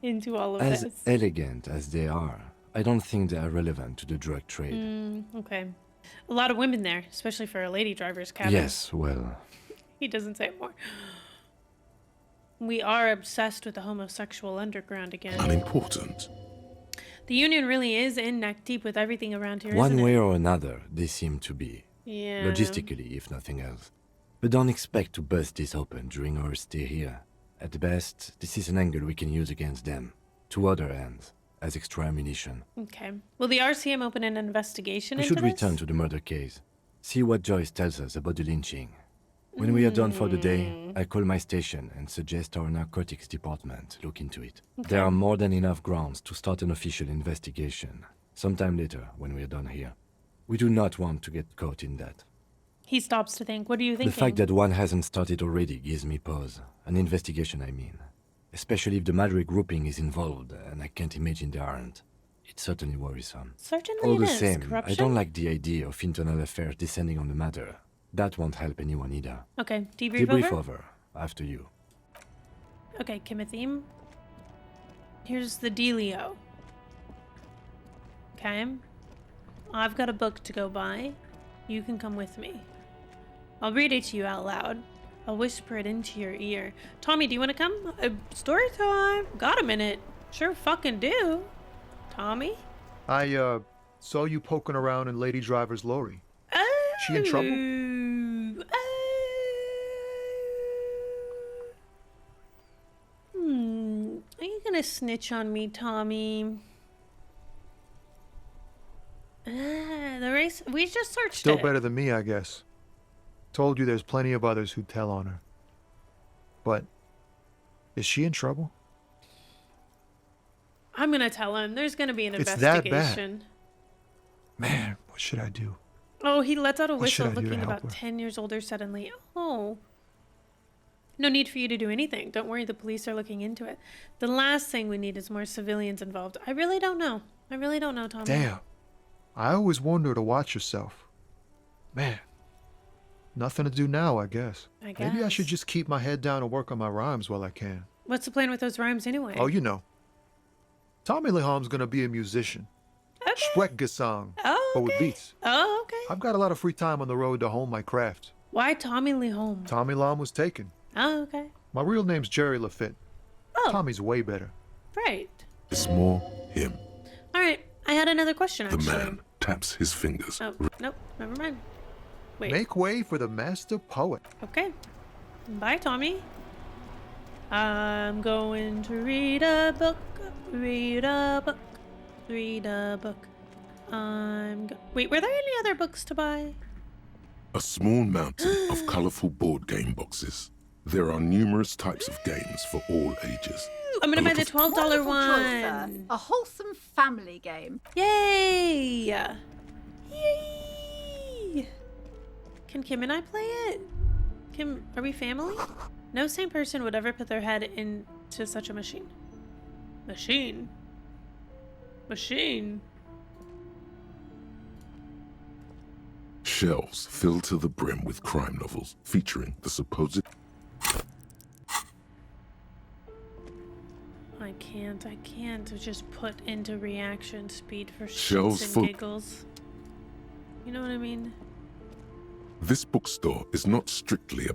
into all of As this? elegant as they are, I don't think they are relevant to the drug trade. Okay. A lot of women there, especially for a lady driver's cabin. Yes, well, He doesn't say more. We are obsessed with the homosexual underground again. Unimportant. The Union really is in neck deep with everything around here, one isn't way it? or another, they seem to be. Yeah. Logistically, if nothing else. But don't expect to bust this open during our stay here. At best, this is an angle we can use against them, to other ends, as extra ammunition. Okay. Will the RCM open an investigation We into should this? return to the murder case. See what Joyce tells us about the lynching. When we are done for the day, I call my station and suggest our narcotics department look into it. There are more than enough grounds to start an official investigation. Sometime later, when we are done here. We do not want to get caught in that. He stops to think. What are you thinking? The fact that one hasn't started already gives me pause. An investigation, I mean. Especially if the Madre grouping is involved, and I can't imagine they aren't. It's certainly worrisome. Certainly All the it is. same, Corruption? I don't like the idea of internal affairs descending on the matter. That won't help anyone either. Okay, debrief over? After you. Okay, Kimothy. Here's the dealio. Okay. I've got a book to go by. You can come with me. I'll read it to you out loud. I'll whisper it into your ear. Tommy, do you want to come? Story time. Got a minute. Sure fucking do. Tommy? I saw you poking around in Lady Driver's lorry. She in trouble? Are you gonna snitch on me, Tommy? The race. We just searched Still it. better than me, I guess. Told you there's plenty of others who'd tell on her. But is she in trouble? I'm gonna tell him. There's gonna be an It's that bad. investigation. Man, what should I do? Oh, he lets out a What should whistle, I do to looking help about her? 10 years older suddenly. Oh. No need for you to do anything. Don't worry, the police are looking into it. The last thing we need is more civilians involved. I really don't know. I really don't know, Tommy. Damn. I always wonder to watch yourself. Man. Nothing to do now, I guess. Maybe I should guess. just keep my head down and work on my rhymes while I can. What's the plan with those rhymes anyway? Oh, you know. Tommy Leham's gonna be a musician. Okay. Schweckgesang. Oh, But with okay. beats. Oh, okay. I've got a lot of free time on the road to hone my craft. Why Tommy Lee Holmes? Tommy Lam was taken. Oh, okay. My real name's Jerry Lafitte. Oh, Tommy's way better. right. It's more him. All right. I had another question, The actually. man taps his fingers. Oh, nope. Never mind. Wait. Make way for the master poet. Okay. Bye, Tommy. I'm going to read a book, read a book, read a book. Wait, were there any other books to buy? A small mountain of colorful board game boxes. There are numerous types of games for all ages. I'm gonna A buy lot the of- $12 Wonderful choice, sir. one. A wholesome family game. Yay! Yay! Can Kim and I play it? Kim, are we family? No sane person would ever put their head into such a machine. Machine? Machine? Shelves filled to the brim with crime novels featuring the supposed I can't just put into reaction speed for Shelves shits and full- giggles. You know what I mean? This bookstore is not strictly a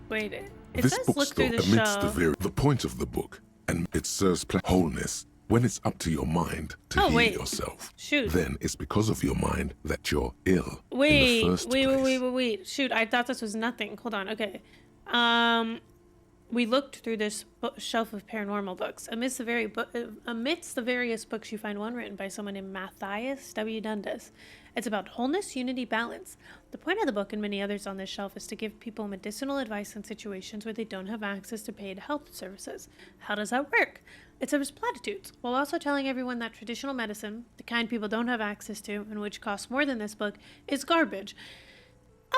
Wait, it this says look bookstore through the admits shelf. the point of the book, and it serves wholeness. When it's up to your mind to Oh, heal wait. yourself, Shoot. then it's because of your mind that you're ill in Wait, the first wait, place. wait. Shoot, I thought this was nothing. Hold on, okay. We looked through this shelf of paranormal books. Amidst the various books, you find one written by someone named Matthias W. Dundas. It's about wholeness, unity, balance. The point of the book and many others on this shelf is to give people medicinal advice in situations where they don't have access to paid health services. How does that work? It covers platitudes, while also telling everyone that traditional medicine, the kind people don't have access to, and which costs more than this book, is garbage.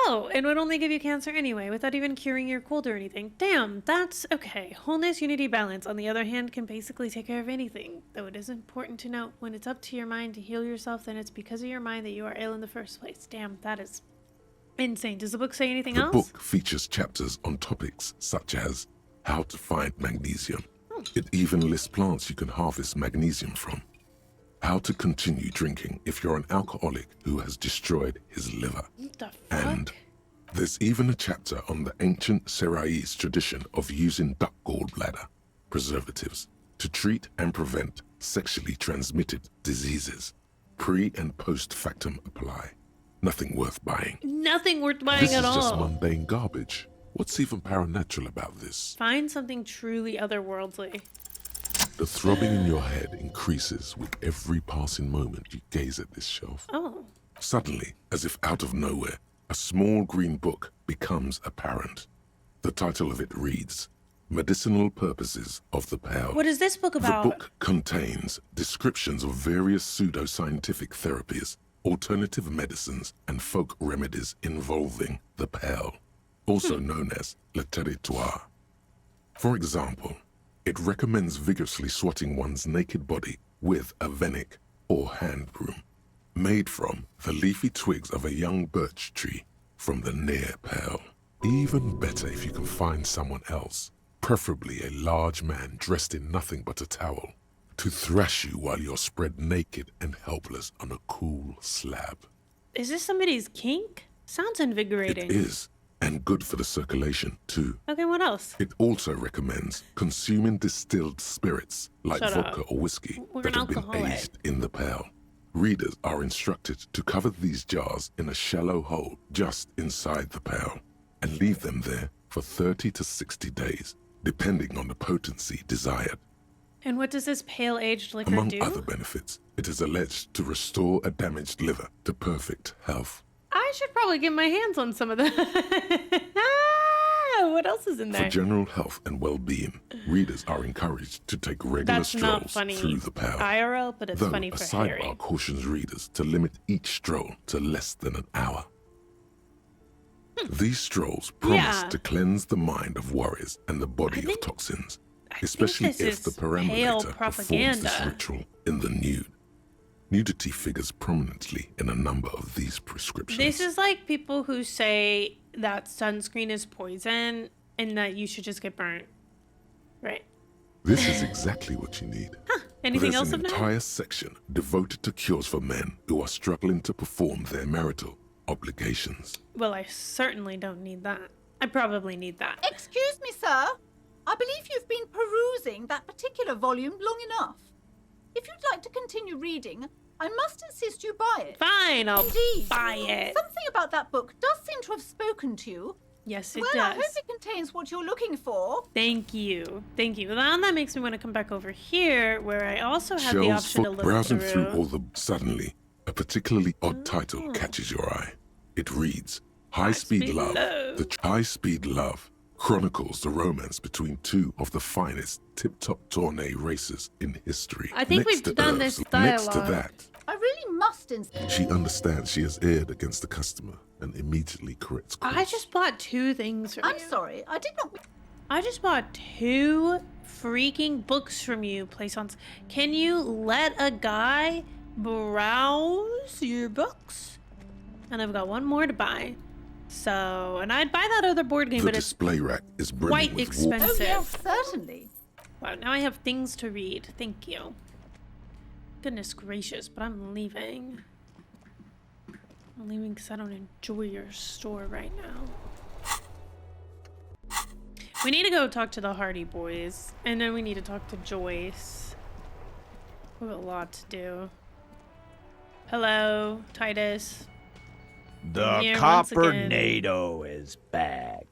Oh, and would only give you cancer anyway, without even curing your cold or anything. Damn, that's okay. Wholeness, unity, balance, on the other hand, can basically take care of anything. Though it is important to note, when it's up to your mind to heal yourself, then it's because of your mind that you are ill in the first place. Damn, that is insane. Does the book say anything The else? book features chapters on topics such as how to find magnesium. It even lists plants you can harvest magnesium from. How to continue drinking if you're an alcoholic who has destroyed his liver. What the fuck? And there's even a chapter on the ancient Seraise tradition of using duck gallbladder preservatives to treat and prevent sexually transmitted diseases. Pre and post factum apply. Nothing worth buying. Nothing worth buying This at is all. just mundane garbage. What's even paranatural about this? Find something truly otherworldly. The throbbing in your head increases with every passing moment you gaze at this shelf. Oh. Suddenly, as if out of nowhere, a small green book becomes apparent. The title of it reads, Medicinal Purposes of the Pearl. What is this book about? The book contains descriptions of various pseudoscientific therapies, alternative medicines, and folk remedies involving the pearl, also known as le territoire. For example, it recommends vigorously swatting one's naked body with a venik, or hand broom, made from the leafy twigs of a young birch tree from the near pearl. Even better if you can find someone else, preferably a large man dressed in nothing but a towel, to thrash you while you're spread naked and helpless on a cool slab. Is this somebody's kink? Sounds invigorating. It is, and good for the circulation too. Okay, what else? It also recommends consuming distilled spirits like Shut vodka up. or whiskey We're that an have been alcoholic. aged in the pearl. Readers are instructed to cover these jars in a shallow hole just inside the pearl and leave them there for 30 to 60 days, depending on the potency desired. And what does this pale-aged liquor Among do? other benefits, it is alleged to restore a damaged liver to perfect health. I should probably get my hands on some of that. What else is in For there? general health and well-being, readers are encouraged to take regular That's not strolls funny through the pearl. IRL, but it's Though funny a for sidebar Harry. cautions readers to limit each stroll to less than an hour. These strolls promise Yeah. to cleanse the mind of worries and the body think- of toxins, think especially this if the is pale perambulator performs propaganda. this ritual in the nude. Nudity figures prominently in a number of these prescriptions. This is like people who say that sunscreen is poison and that you should just get burnt. Right. This is exactly what you need. Anything There's else an of note? entire section devoted to cures for men who are struggling to perform their marital obligations. Well, I certainly don't need that. I probably need that. Excuse me, sir. I believe you've been perusing that particular volume long enough. If you'd like to continue reading, I must insist you buy it. Fine, I'll Indeed. buy it. Something about that book does seem to have spoken to you. Yes, it Well, I hope does. it contains what you're looking for. Thank you. Thank you. Now that makes me want to come back over here where I also have the Shelves option to for look browsing through. through all the... Suddenly, a particularly odd title catches your eye. It reads, High Speed Love. High Speed Love chronicles the romance between two of the finest tip-top tourney racers in history. I think Next we've to done Earth's- this Next to dialogue. that, I really must insist. she understands she has erred against the customer and immediately corrects course. I just bought 2 things from I'm you. sorry, I did not. I just bought 2 freaking books from you, Plaisance. Can you let a guy browse your books? And I've got one more to buy. So, and I'd buy that other board game, The but it's display rack is brimming quite with expensive. Oh, yes, certainly. Wow, now I have things to read. Thank you. Goodness gracious, but I'm leaving. I'm leaving because I don't enjoy your store right now. We need to go talk to the Hardy Boys, and then we need to talk to Joyce. We have a lot to do. Hello, Titus. The Here once again. Copernado is back.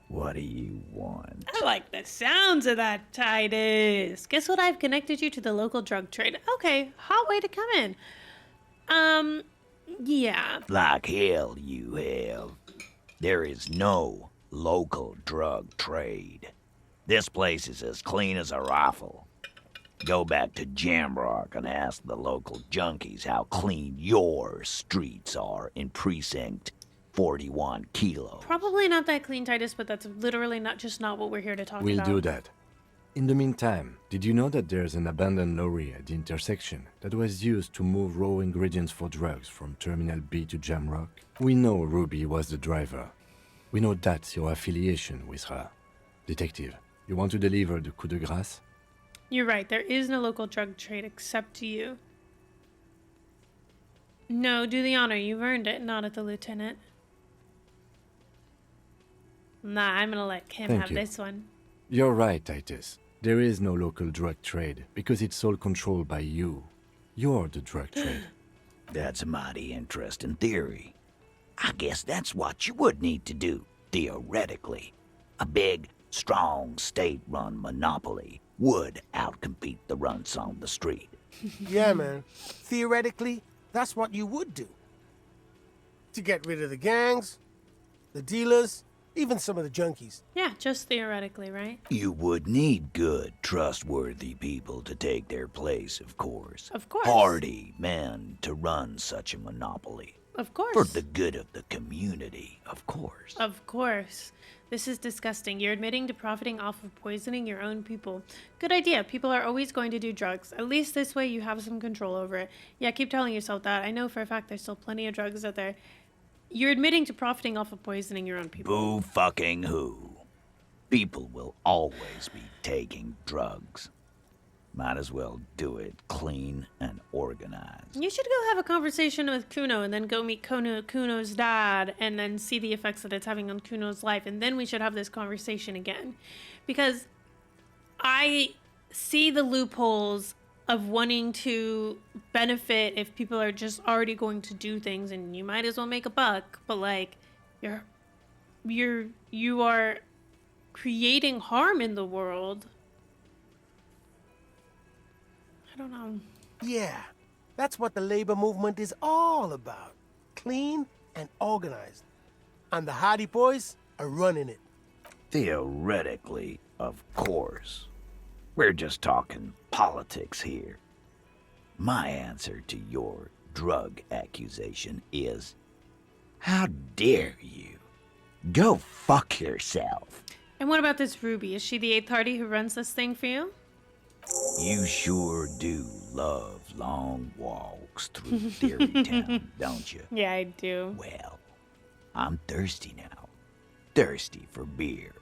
What do you want? I like the sounds of that, Titus. Guess what? I've connected you to the local drug trade. Okay, hot way to come in. Yeah. Like hell you have. There is no local drug trade. This place is as clean as a rifle. Go back to Jamrock and ask the local junkies how clean your streets are in Precinct 41 Kilo. Probably not that clean, Titus, but that's literally not what we're here to talk We'll about. do that. In the meantime, did you know that there's an abandoned lorry at the intersection that was used to move raw ingredients for drugs from Terminal B to Jamrock? We know Ruby was the driver. We know that's your affiliation with her. Detective, you want to deliver the coup de grâce? You're right. There is no local drug trade except you. No, do the honor. You've earned it. Not at the lieutenant. Nah, I'm gonna let Kim Thank have you. this one. You're right, Titus. There is no local drug trade because it's all controlled by you. You're the drug trade. That's a mighty interesting theory. I guess that's what you would need to do, theoretically. A big, strong, state-run monopoly would outcompete the runts on the street. Yeah, man. Theoretically, that's what you would do. To get rid of the gangs, the dealers, even some of the junkies. Yeah, just theoretically, right? You would need good, trustworthy people to take their place, of course. Of course. Hardy men to run such a monopoly. Of course. For the good of the community, of course. Of course. This is disgusting. You're admitting to profiting off of poisoning your own people. Good idea. People are always going to do drugs. At least this way you have some control over it. Yeah, keep telling yourself that. I know for a fact there's still plenty of drugs out there. You're admitting to profiting off of poisoning your own people. Boo fucking who. People will always be taking drugs. Might as well do it clean and organized. You should go have a conversation with Kuno and then go meet Kuno's dad and then see the effects that it's having on Kuno's life. And then we should have this conversation again. Because I see the loopholes of wanting to benefit if people are just already going to do things and you might as well make a buck. But like, you are creating harm in the world. I don't know. Yeah, that's what the labor movement is all about. Clean and organized. And the Hardy Boys are running it. Theoretically, of course. We're just talking politics here. My answer to your drug accusation is, how dare you? Go fuck yourself. And what about this Ruby? Is she the 8th Hardy who runs this thing for you? You sure do love long walks through Theory Town, don't you? Yeah, I do. Well, I'm thirsty now. Thirsty for beer.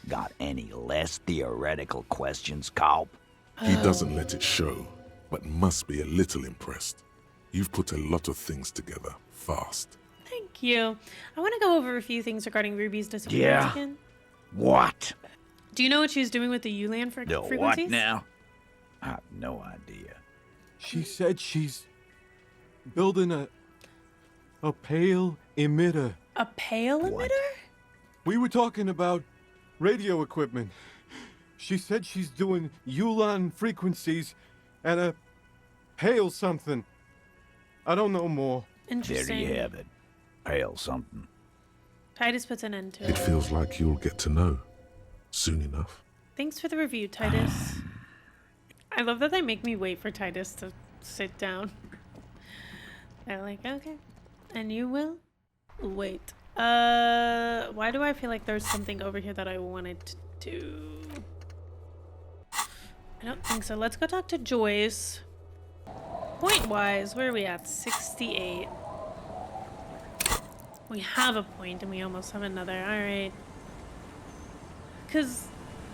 Got any less theoretical questions, Calp? He doesn't let it show, but must be a little impressed. You've put a lot of things together, fast. Thank you. I want to go over a few things regarding Ruby's disappearance again. What? Do you know what she's doing with the Ulan frequencies? The what now? I have no idea. She said she's building a pale emitter. A pale emitter? We were talking about radio equipment. She said she's doing Ulan frequencies and a pale something. I don't know more. Interesting. There you have it. Pale something. Titus puts an end to it. It feels like you'll get to know soon enough. Thanks for the review, Titus. I love that they make me wait for Titus to sit down. They're like, okay. And you will? Wait. Why do I feel like there's something over here that I wanted to do? I don't think so. Let's go talk to Joyce. Point-wise, where are we at? 68. We have a point and we almost have another. Alright. Because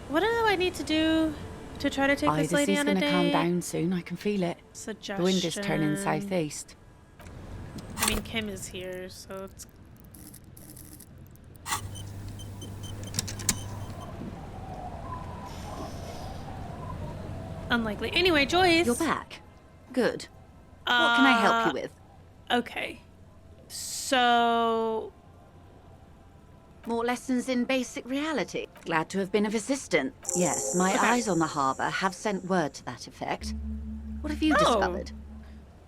what do I need to do to try to take this lady on a date? This is going to calm down soon. I can feel it. Suggestion. The wind is turning southeast. I mean, Kim is here, so it's... unlikely. Anyway, Joyce. You're back. Good. What can I help you with? Okay. So... more lessons in basic reality. Glad to have been of assistance. Yes, my eyes on the harbour have sent word to that effect. What have you discovered?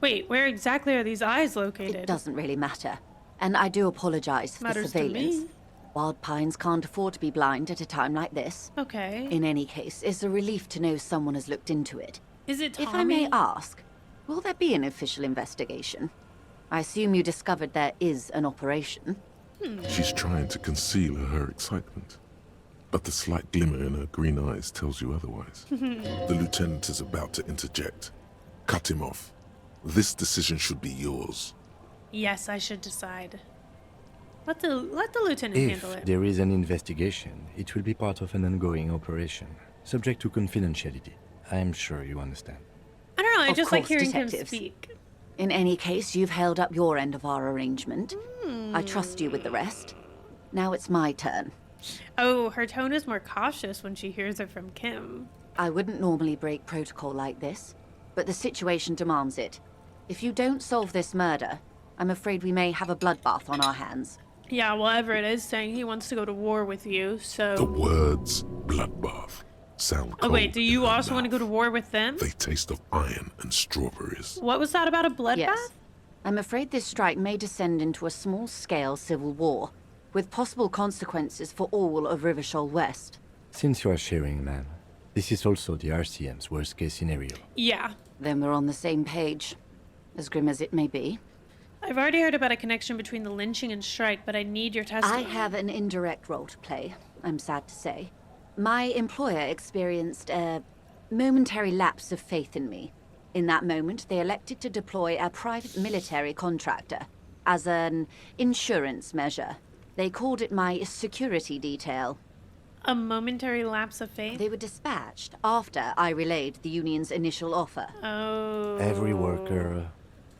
Wait, where exactly are these eyes located? It doesn't really matter. And I do apologise for the Matters to surveillance. me. Wild Pines can't afford to be blind at a time like this. Okay. In any case, it's a relief to know someone has looked into it. Is it Tommy? If I may ask, will there be an official investigation? I assume you discovered there is an operation. She's trying to conceal her excitement, but the slight glimmer in her green eyes tells you otherwise. The lieutenant is about to interject. Cut him off. This decision should be yours. Yes, I should decide. Let the lieutenant handle it. If there is an investigation, it will be part of an ongoing operation, subject to confidentiality. I'm sure you understand. I don't know, I Of just like course, hearing him detectives. speak. In any case, you've held up your end of our arrangement. I trust you with the rest. Now it's my turn. Oh, her tone is more cautious when she hears it from Kim. I wouldn't normally break protocol like this, but the situation demands it. If you don't solve this murder, I'm afraid we may have a bloodbath on our hands. Yeah, well, Everett is saying he wants to go to war with you, so... The words bloodbath sound cold. Oh, wait, do you in her also want to go mouth. to war with them? They taste of iron and strawberries. What was that about a bloodbath? Yes. I'm afraid this strike may descend into a small-scale civil war, with possible consequences for all of Rivershoal West. Since you are sharing, ma'am, this is also the RCM's worst-case scenario. Yeah. Then we're on the same page, as grim as it may be. I've already heard about a connection between the lynching and strike, but I need your testimony. I have an indirect role to play, I'm sad to say. My employer experienced a momentary lapse of faith in me. In that moment, they elected to deploy a private military contractor as an insurance measure. They called it my security detail. A momentary lapse of faith? They were dispatched after I relayed the union's initial offer. Oh. Every worker...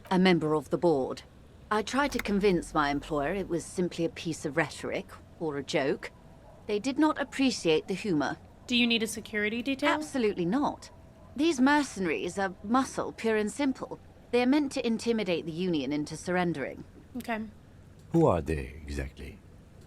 A member of the board. I tried to convince my employer it was simply a piece of rhetoric, or a joke. They did not appreciate the humor. Do you need a security detail? Absolutely not. These mercenaries are muscle, pure and simple. They are meant to intimidate the Union into surrendering. Okay. Who are they, exactly?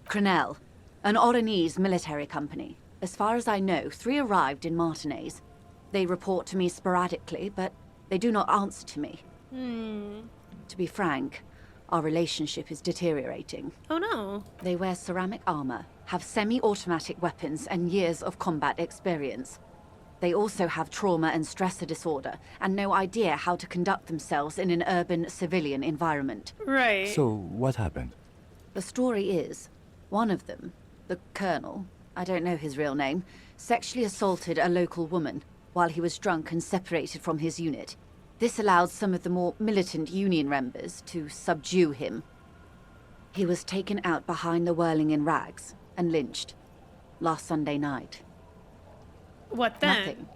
Crenell, an Oranese military company. As far as I know, 3 arrived in Martinez. They report to me sporadically, but they do not answer to me. To be frank, our relationship is deteriorating. Oh no. They wear ceramic armor, have semi-automatic weapons, and years of combat experience. They also have trauma and stressor disorder, and no idea how to conduct themselves in an urban civilian environment. Right. So, what happened? The story is, one of them, the colonel, I don't know his real name, sexually assaulted a local woman while he was drunk and separated from his unit. This allowed some of the more militant Union members to subdue him. He was taken out behind the whirling in rags and lynched last Sunday night. What then? Nothing.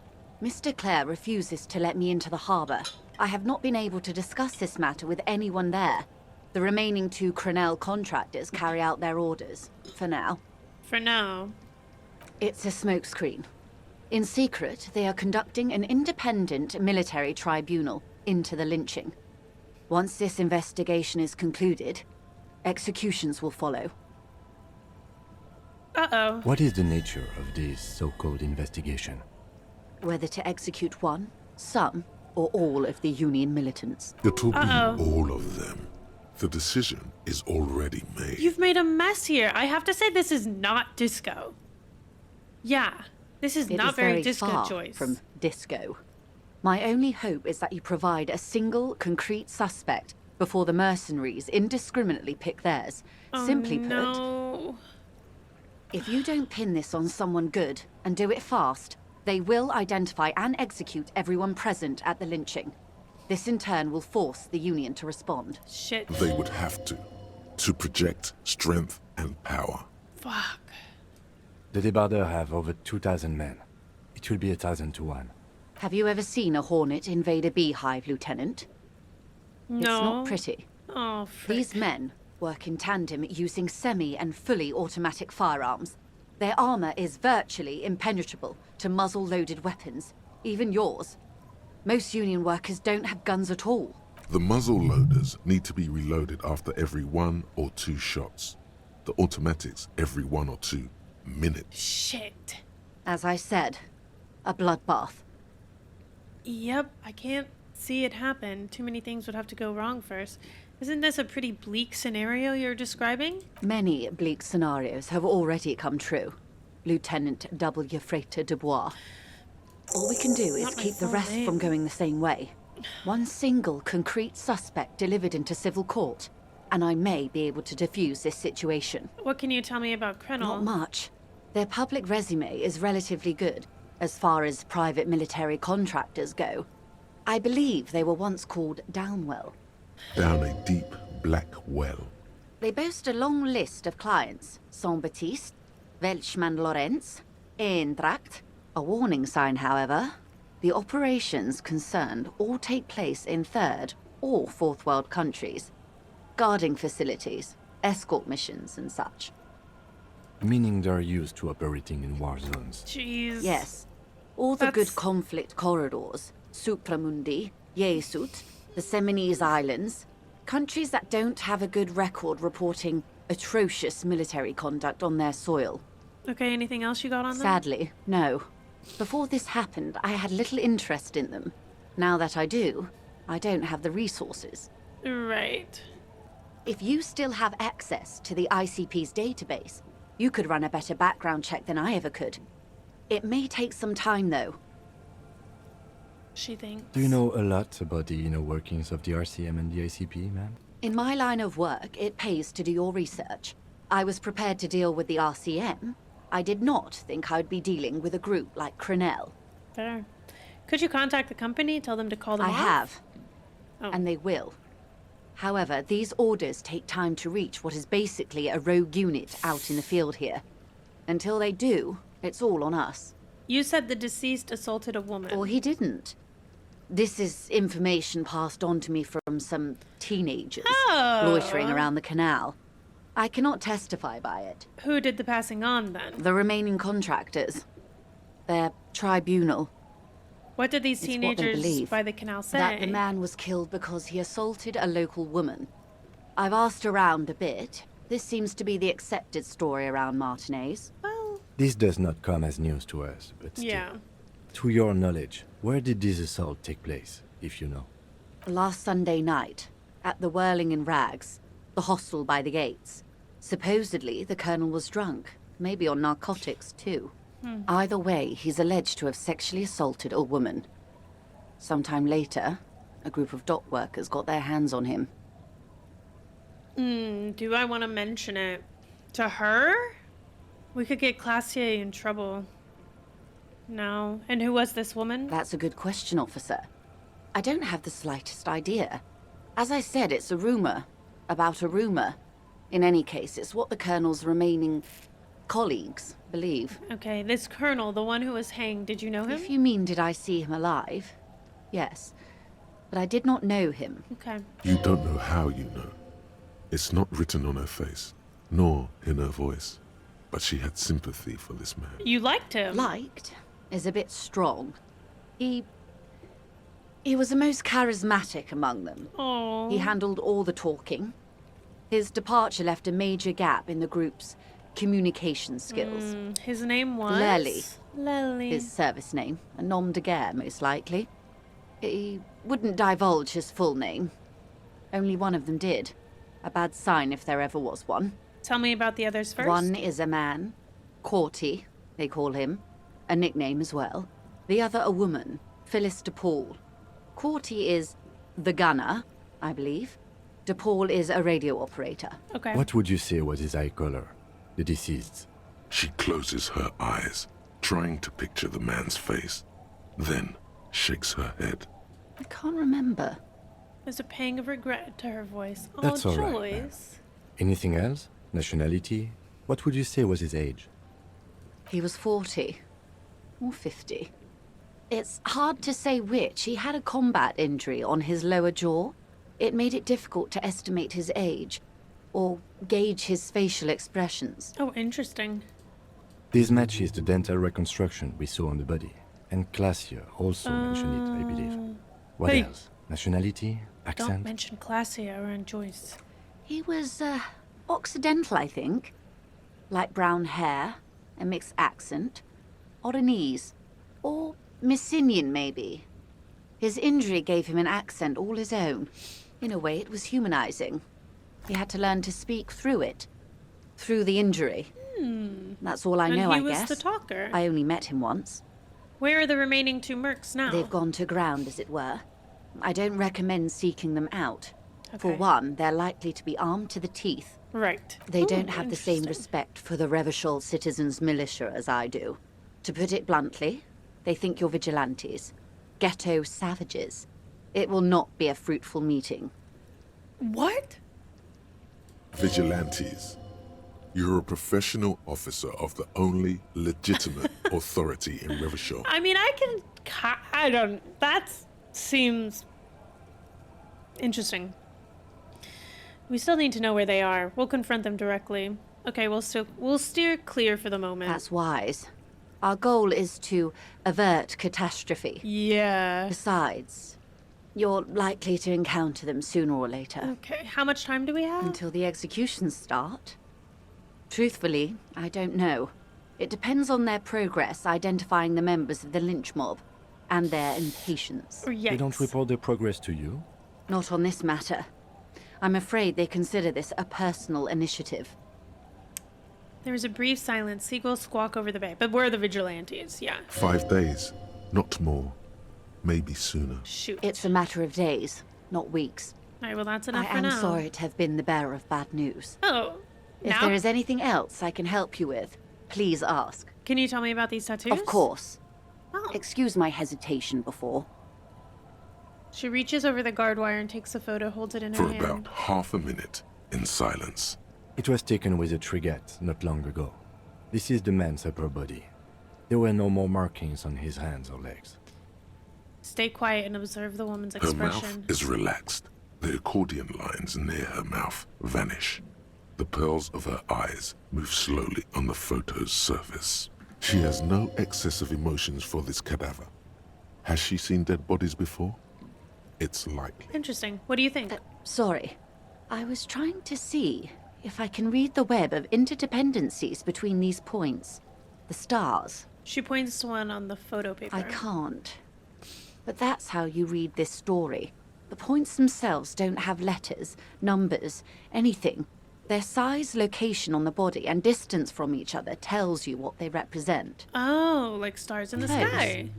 Mr. Clare refuses to let me into the harbor. I have not been able to discuss this matter with anyone there. The remaining 2 Crenell contractors carry out their orders, for now. For now. It's a smokescreen. In secret, they are conducting an independent military tribunal into the lynching. Once this investigation is concluded, executions will follow. Uh-oh. What is the nature of this so-called investigation? Whether to execute one, some, or all of the Union militants. It'll be Uh-oh. all of them. The decision is already made. You've made a mess here. I have to say this is not disco. Yeah. This is It not is very very disco far choice. from disco. My only hope is that you provide a single, concrete suspect before the mercenaries indiscriminately pick theirs. Oh, Simply put, no. if you don't pin this on someone good, and do it fast, they will identify and execute everyone present at the lynching. This in turn will force the Union to respond. Shit. They would have to project strength and power. Fuck. The Debardeurs have over 2,000 men. It will be 1,000 to 1. Have you ever seen a Hornet invade a beehive, Lieutenant? No. It's not pretty. Oh, frick. These men work in tandem using semi and fully automatic firearms. Their armor is virtually impenetrable to muzzle-loaded weapons, even yours. Most Union workers don't have guns at all. The muzzle loaders need to be reloaded after every 1 or 2 shots. The automatics every 1 or 2 minutes. Shit. As I said, a bloodbath. Yep, I can't see it happen. Too many things would have to go wrong first. Isn't this a pretty bleak scenario you're describing? Many bleak scenarios have already come true, Lieutenant W. Frater Dubois. All we can do is Not my keep the full rest name. from going the same way. One single concrete suspect delivered into civil court, and I may be able to defuse this situation. What can you tell me about Crenell? Not much. Their public resume is relatively good, as far as private military contractors go. I believe they were once called Downwell. Down a deep black well. They boast a long list of clients. Saint-Baptiste, Welchman Lorenz, Eintracht. A warning sign, however. The operations concerned all take place in third or fourth world countries. Guarding facilities, escort missions and such. Meaning they're used to operating in war zones. Jeez. Yes. All the That's- good conflict corridors. Supramundi, Yesut, the Seminese Islands. Countries that don't have a good record reporting atrocious military conduct on their soil. Okay, anything else you got on them? Sadly, no. Before this happened, I had little interest in them. Now that I do, I don't have the resources. Right. If you still have access to the ICP's database, you could run a better background check than I ever could. It may take some time, though. She thinks. Do you know a lot about the inner workings of the RCM and the ICP, ma'am? In my line of work, it pays to do your research. I was prepared to deal with the RCM. I did not think I'd be dealing with a group like Crenell. Fair. Could you contact the company, tell them to call them I off? have. Oh. And they will. However, these orders take time to reach what is basically a rogue unit out in the field here. Until they do, it's all on us. You said the deceased assaulted a woman. Or he didn't. This is information passed on to me from some teenagers loitering around the canal. I cannot testify by it. Who did the passing on, then? The remaining contractors. Their tribunal. What did these It's what they teenagers believe. by the canal say? That the man was killed because he assaulted a local woman. I've asked around a bit. This seems to be the accepted story around Martinez. Well, This does not come as news to us, but still. yeah. To your knowledge, where did this assault take place, if you know? Last Sunday night, at the Whirling in Rags, the hostel by the gates. Supposedly, the colonel was drunk, maybe on narcotics too. Either way, he's alleged to have sexually assaulted a woman. Sometime later, a group of dock workers got their hands on him. Do I want to mention it to her? We could get Classier in trouble. No. And who was this woman? That's a good question, officer. I don't have the slightest idea. As I said, it's a rumor. About a rumor. In any case, it's what the colonel's remaining colleagues believe. Okay, this colonel, the one who was hanged, did you know him? If you mean did I see him alive? Yes. But I did not know him. Okay. You don't know how you know. It's not written on her face, nor in her voice. But she had sympathy for this man. You liked him? Liked is a bit strong. He was the most charismatic among them. Oh. He handled all the talking. His departure left a major gap in the group's communication skills. His name was? Lely. His service name, a nom de guerre, most likely. He wouldn't divulge his full name. Only one of them did. A bad sign if there ever was one. Tell me about the others first. One is a man. Corty, they call him. A nickname as well. The other a woman, Phyllis DePaul. Corty is the gunner, I believe. DePaul is a radio operator. Okay. What would you say was his eye color, the deceased's? She closes her eyes, trying to picture the man's face, then shakes her head. I can't remember. There's a pang of regret to her voice. Oh, That's all right, ma'am. Joyce. Anything else? Nationality? What would you say was his age? He was 40. Or 50. It's hard to say which. He had a combat injury on his lower jaw. It made it difficult to estimate his age, or gauge his facial expressions. Oh, interesting. This matches the dental reconstruction we saw on the body. And Classier also mentioned it, I believe. What Hey. else? Nationality? Accent? Don't mention Classier around Joyce. He was, Occidental, I think. Light brown hair, a mixed accent, Oranese, or Messinian, maybe. His injury gave him an accent all his own. In a way, it was humanizing. He had to learn to speak through it. Through the injury. That's all I know, I And he guess. was the talker. I only met him once. Where are the remaining two mercs now? They've gone to ground, as it were. I don't recommend seeking them out. For Okay. one, they're likely to be armed to the teeth. Right. They Ooh, don't have the same interesting. respect for the Revachol citizens' militia as I do. To put it bluntly, they think you're vigilantes. Ghetto savages. It will not be a fruitful meeting. What? Vigilantes. You're a professional officer of the only legitimate authority in Revachol. I mean, I don't. That seems interesting. We still need to know where they are. We'll confront them directly. Okay, we'll steer clear for the moment. That's wise. Our goal is to avert catastrophe. Yeah. Besides, you're likely to encounter them sooner or later. Okay, how much time do we have? Until the executions start? Truthfully, I don't know. It depends on their progress identifying the members of the lynch mob and their impatience. They don't report their progress to you? Not on this matter. I'm afraid they consider this a personal initiative. There was a brief silence. Seagulls squawk over the bay. But we're the vigilantes, yeah. 5 days, not more. Maybe sooner. Shoot. It's a matter of days, not weeks. All right, well, that's enough I for am now. sorry to have been the bearer of bad news. Oh, If now? there is anything else I can help you with, please ask. Can you tell me about these tattoos? Of course. Oh. Excuse my hesitation before. She reaches over the guard wire and takes a photo, holds it in For her hand. about half a minute, in silence. It was taken with a Trigette not long ago. This is the man's upper body. There were no more markings on his hands or legs. Stay quiet and observe the woman's Her expression. mouth is relaxed. The accordion lines near her mouth vanish. The pearls of her eyes move slowly on the photo's surface. She has no excess of emotions for this cadaver. Has she seen dead bodies before? It's likely. Interesting. What do you think? Sorry. I was trying to see if I can read the web of interdependencies between these points. The stars. She points to one on the photo paper. I can't. But that's how you read this story. The points themselves don't have letters, numbers, anything. Their size, location on the body, and distance from each other tells you what they represent. Oh, like stars in the Close. sky.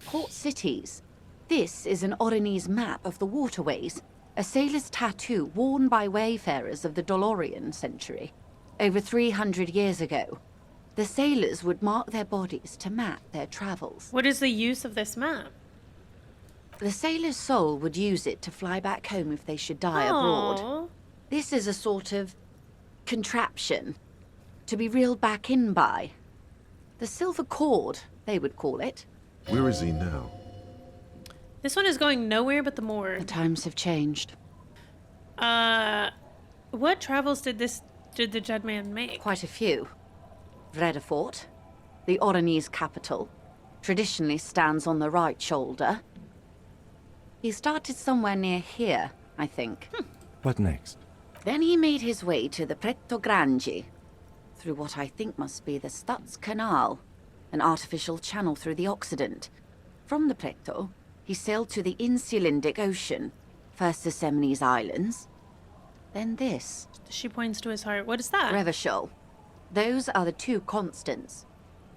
Port cities. This is an Oronese map of the waterways, a sailor's tattoo worn by wayfarers of the Dolorian century. Over 300 years ago, the sailors would mark their bodies to map their travels. What is the use of this map? The sailor's soul would use it to fly back home if they should die abroad. Aw. This is a sort of contraption to be reeled back in by. The silver cord, they would call it. Where is he now? This one is going nowhere but the The morgue. times have changed. What travels did the dead man make? Quite a few. Vredefort, the Oronese capital, traditionally stands on the right shoulder. He started somewhere near here, I think. What next? Then he made his way to the Pretto Grande, through what I think must be the Stutz Canal, an artificial channel through the Occident. From the Pretto, he sailed to the Insulindic Ocean, first the Semines Islands, then this, She points to his heart. What is that? Revachol. Those are the two constants.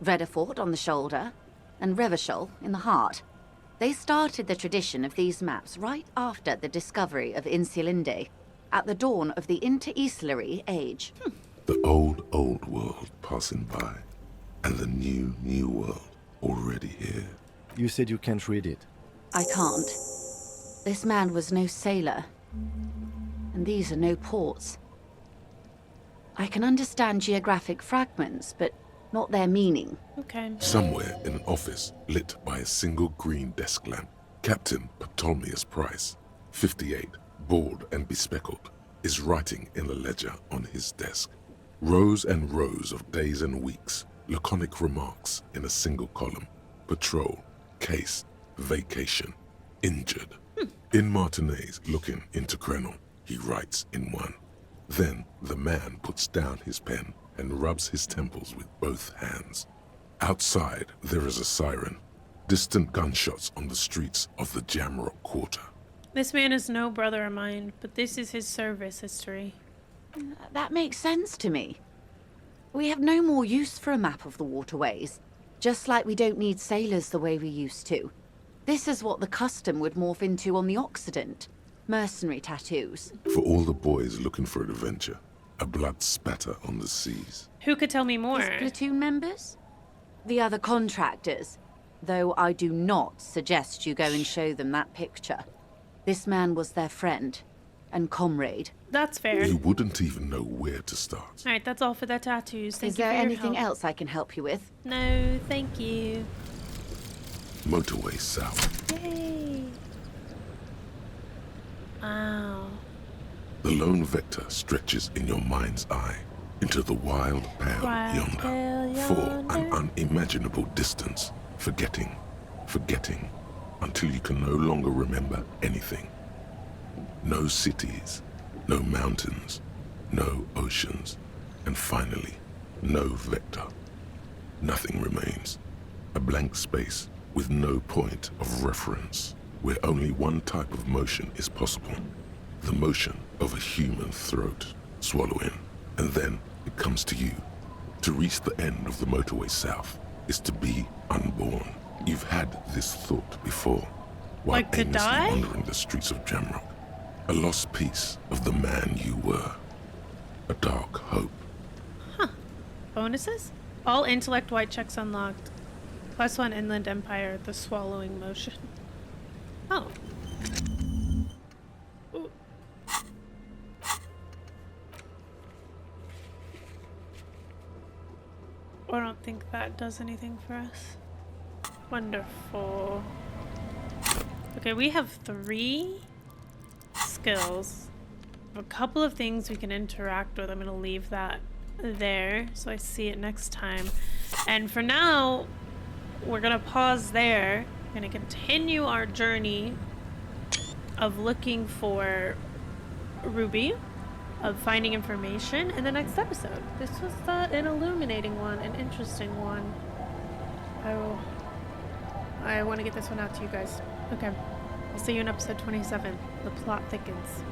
Vredefort on the shoulder, and Revachol in the heart. They started the tradition of these maps right after the discovery of Insulinde, at the dawn of the Inter-Islary Age. The old world passing by, and the new world already here. You said you can't read it. I can't. This man was no sailor, and these are no ports. I can understand geographic fragments, but not their meaning. Okay. Somewhere in an office lit by a single green desk lamp, Captain Ptolemaeus Price, 58, bald and bespectacled, is writing in a ledger on his desk. Rows and rows of days and weeks, laconic remarks in a single column. Patrol, case, vacation, injured. In Martinez looking into Krenel, he writes in one. Then the man puts down his pen and rubs his temples with both hands. Outside, there is a siren. Distant gunshots on the streets of the Jamrock Quarter. This man is no brother of mine, but this is his service history. That makes sense to me. We have no more use for a map of the waterways, just like we don't need sailors the way we used to. This is what the custom would morph into on the Occident. Mercenary tattoos. For all the boys looking for adventure, a blood spatter on the seas. Who could tell me more? His platoon members? The other contractors. Though I do not suggest you go and show them that picture. This man was their friend and comrade. That's fair. You wouldn't even know where to start. All right, that's all for the tattoos. Thank Is you there for your anything help. else I can help you with? No, thank you. Motorway south. Yay. Wow. The lone vector stretches in your mind's eye into the wild pale Wild yonder. pale For an yonder. unimaginable distance, forgetting, until you can no longer remember anything. No cities, no mountains, no oceans, and finally, no vector. Nothing remains. A blank space with no point of reference, where only one type of motion is possible. the motion of a human throat. Swallow in, and then it comes to you. To reach the end of the motorway south is to be unborn. You've had this thought before, while Like to aimlessly die? wandering the streets of Jamrock. A lost piece of the man you were. A dark hope. Bonuses? All intellect white checks unlocked. +1 Inland Empire, the swallowing motion. Oh. Ooh. I don't think that does anything for us. Wonderful. Okay, we have 3 skills. A couple of things we can interact with. I'm gonna leave that there so I see it next time. And for now, we're gonna pause there. We're gonna continue our journey of looking for Ruby, of finding information in the next episode. This was an illuminating one, an interesting one. I want to get this one out to you guys. Okay, I'll see you in episode 27. The plot thickens.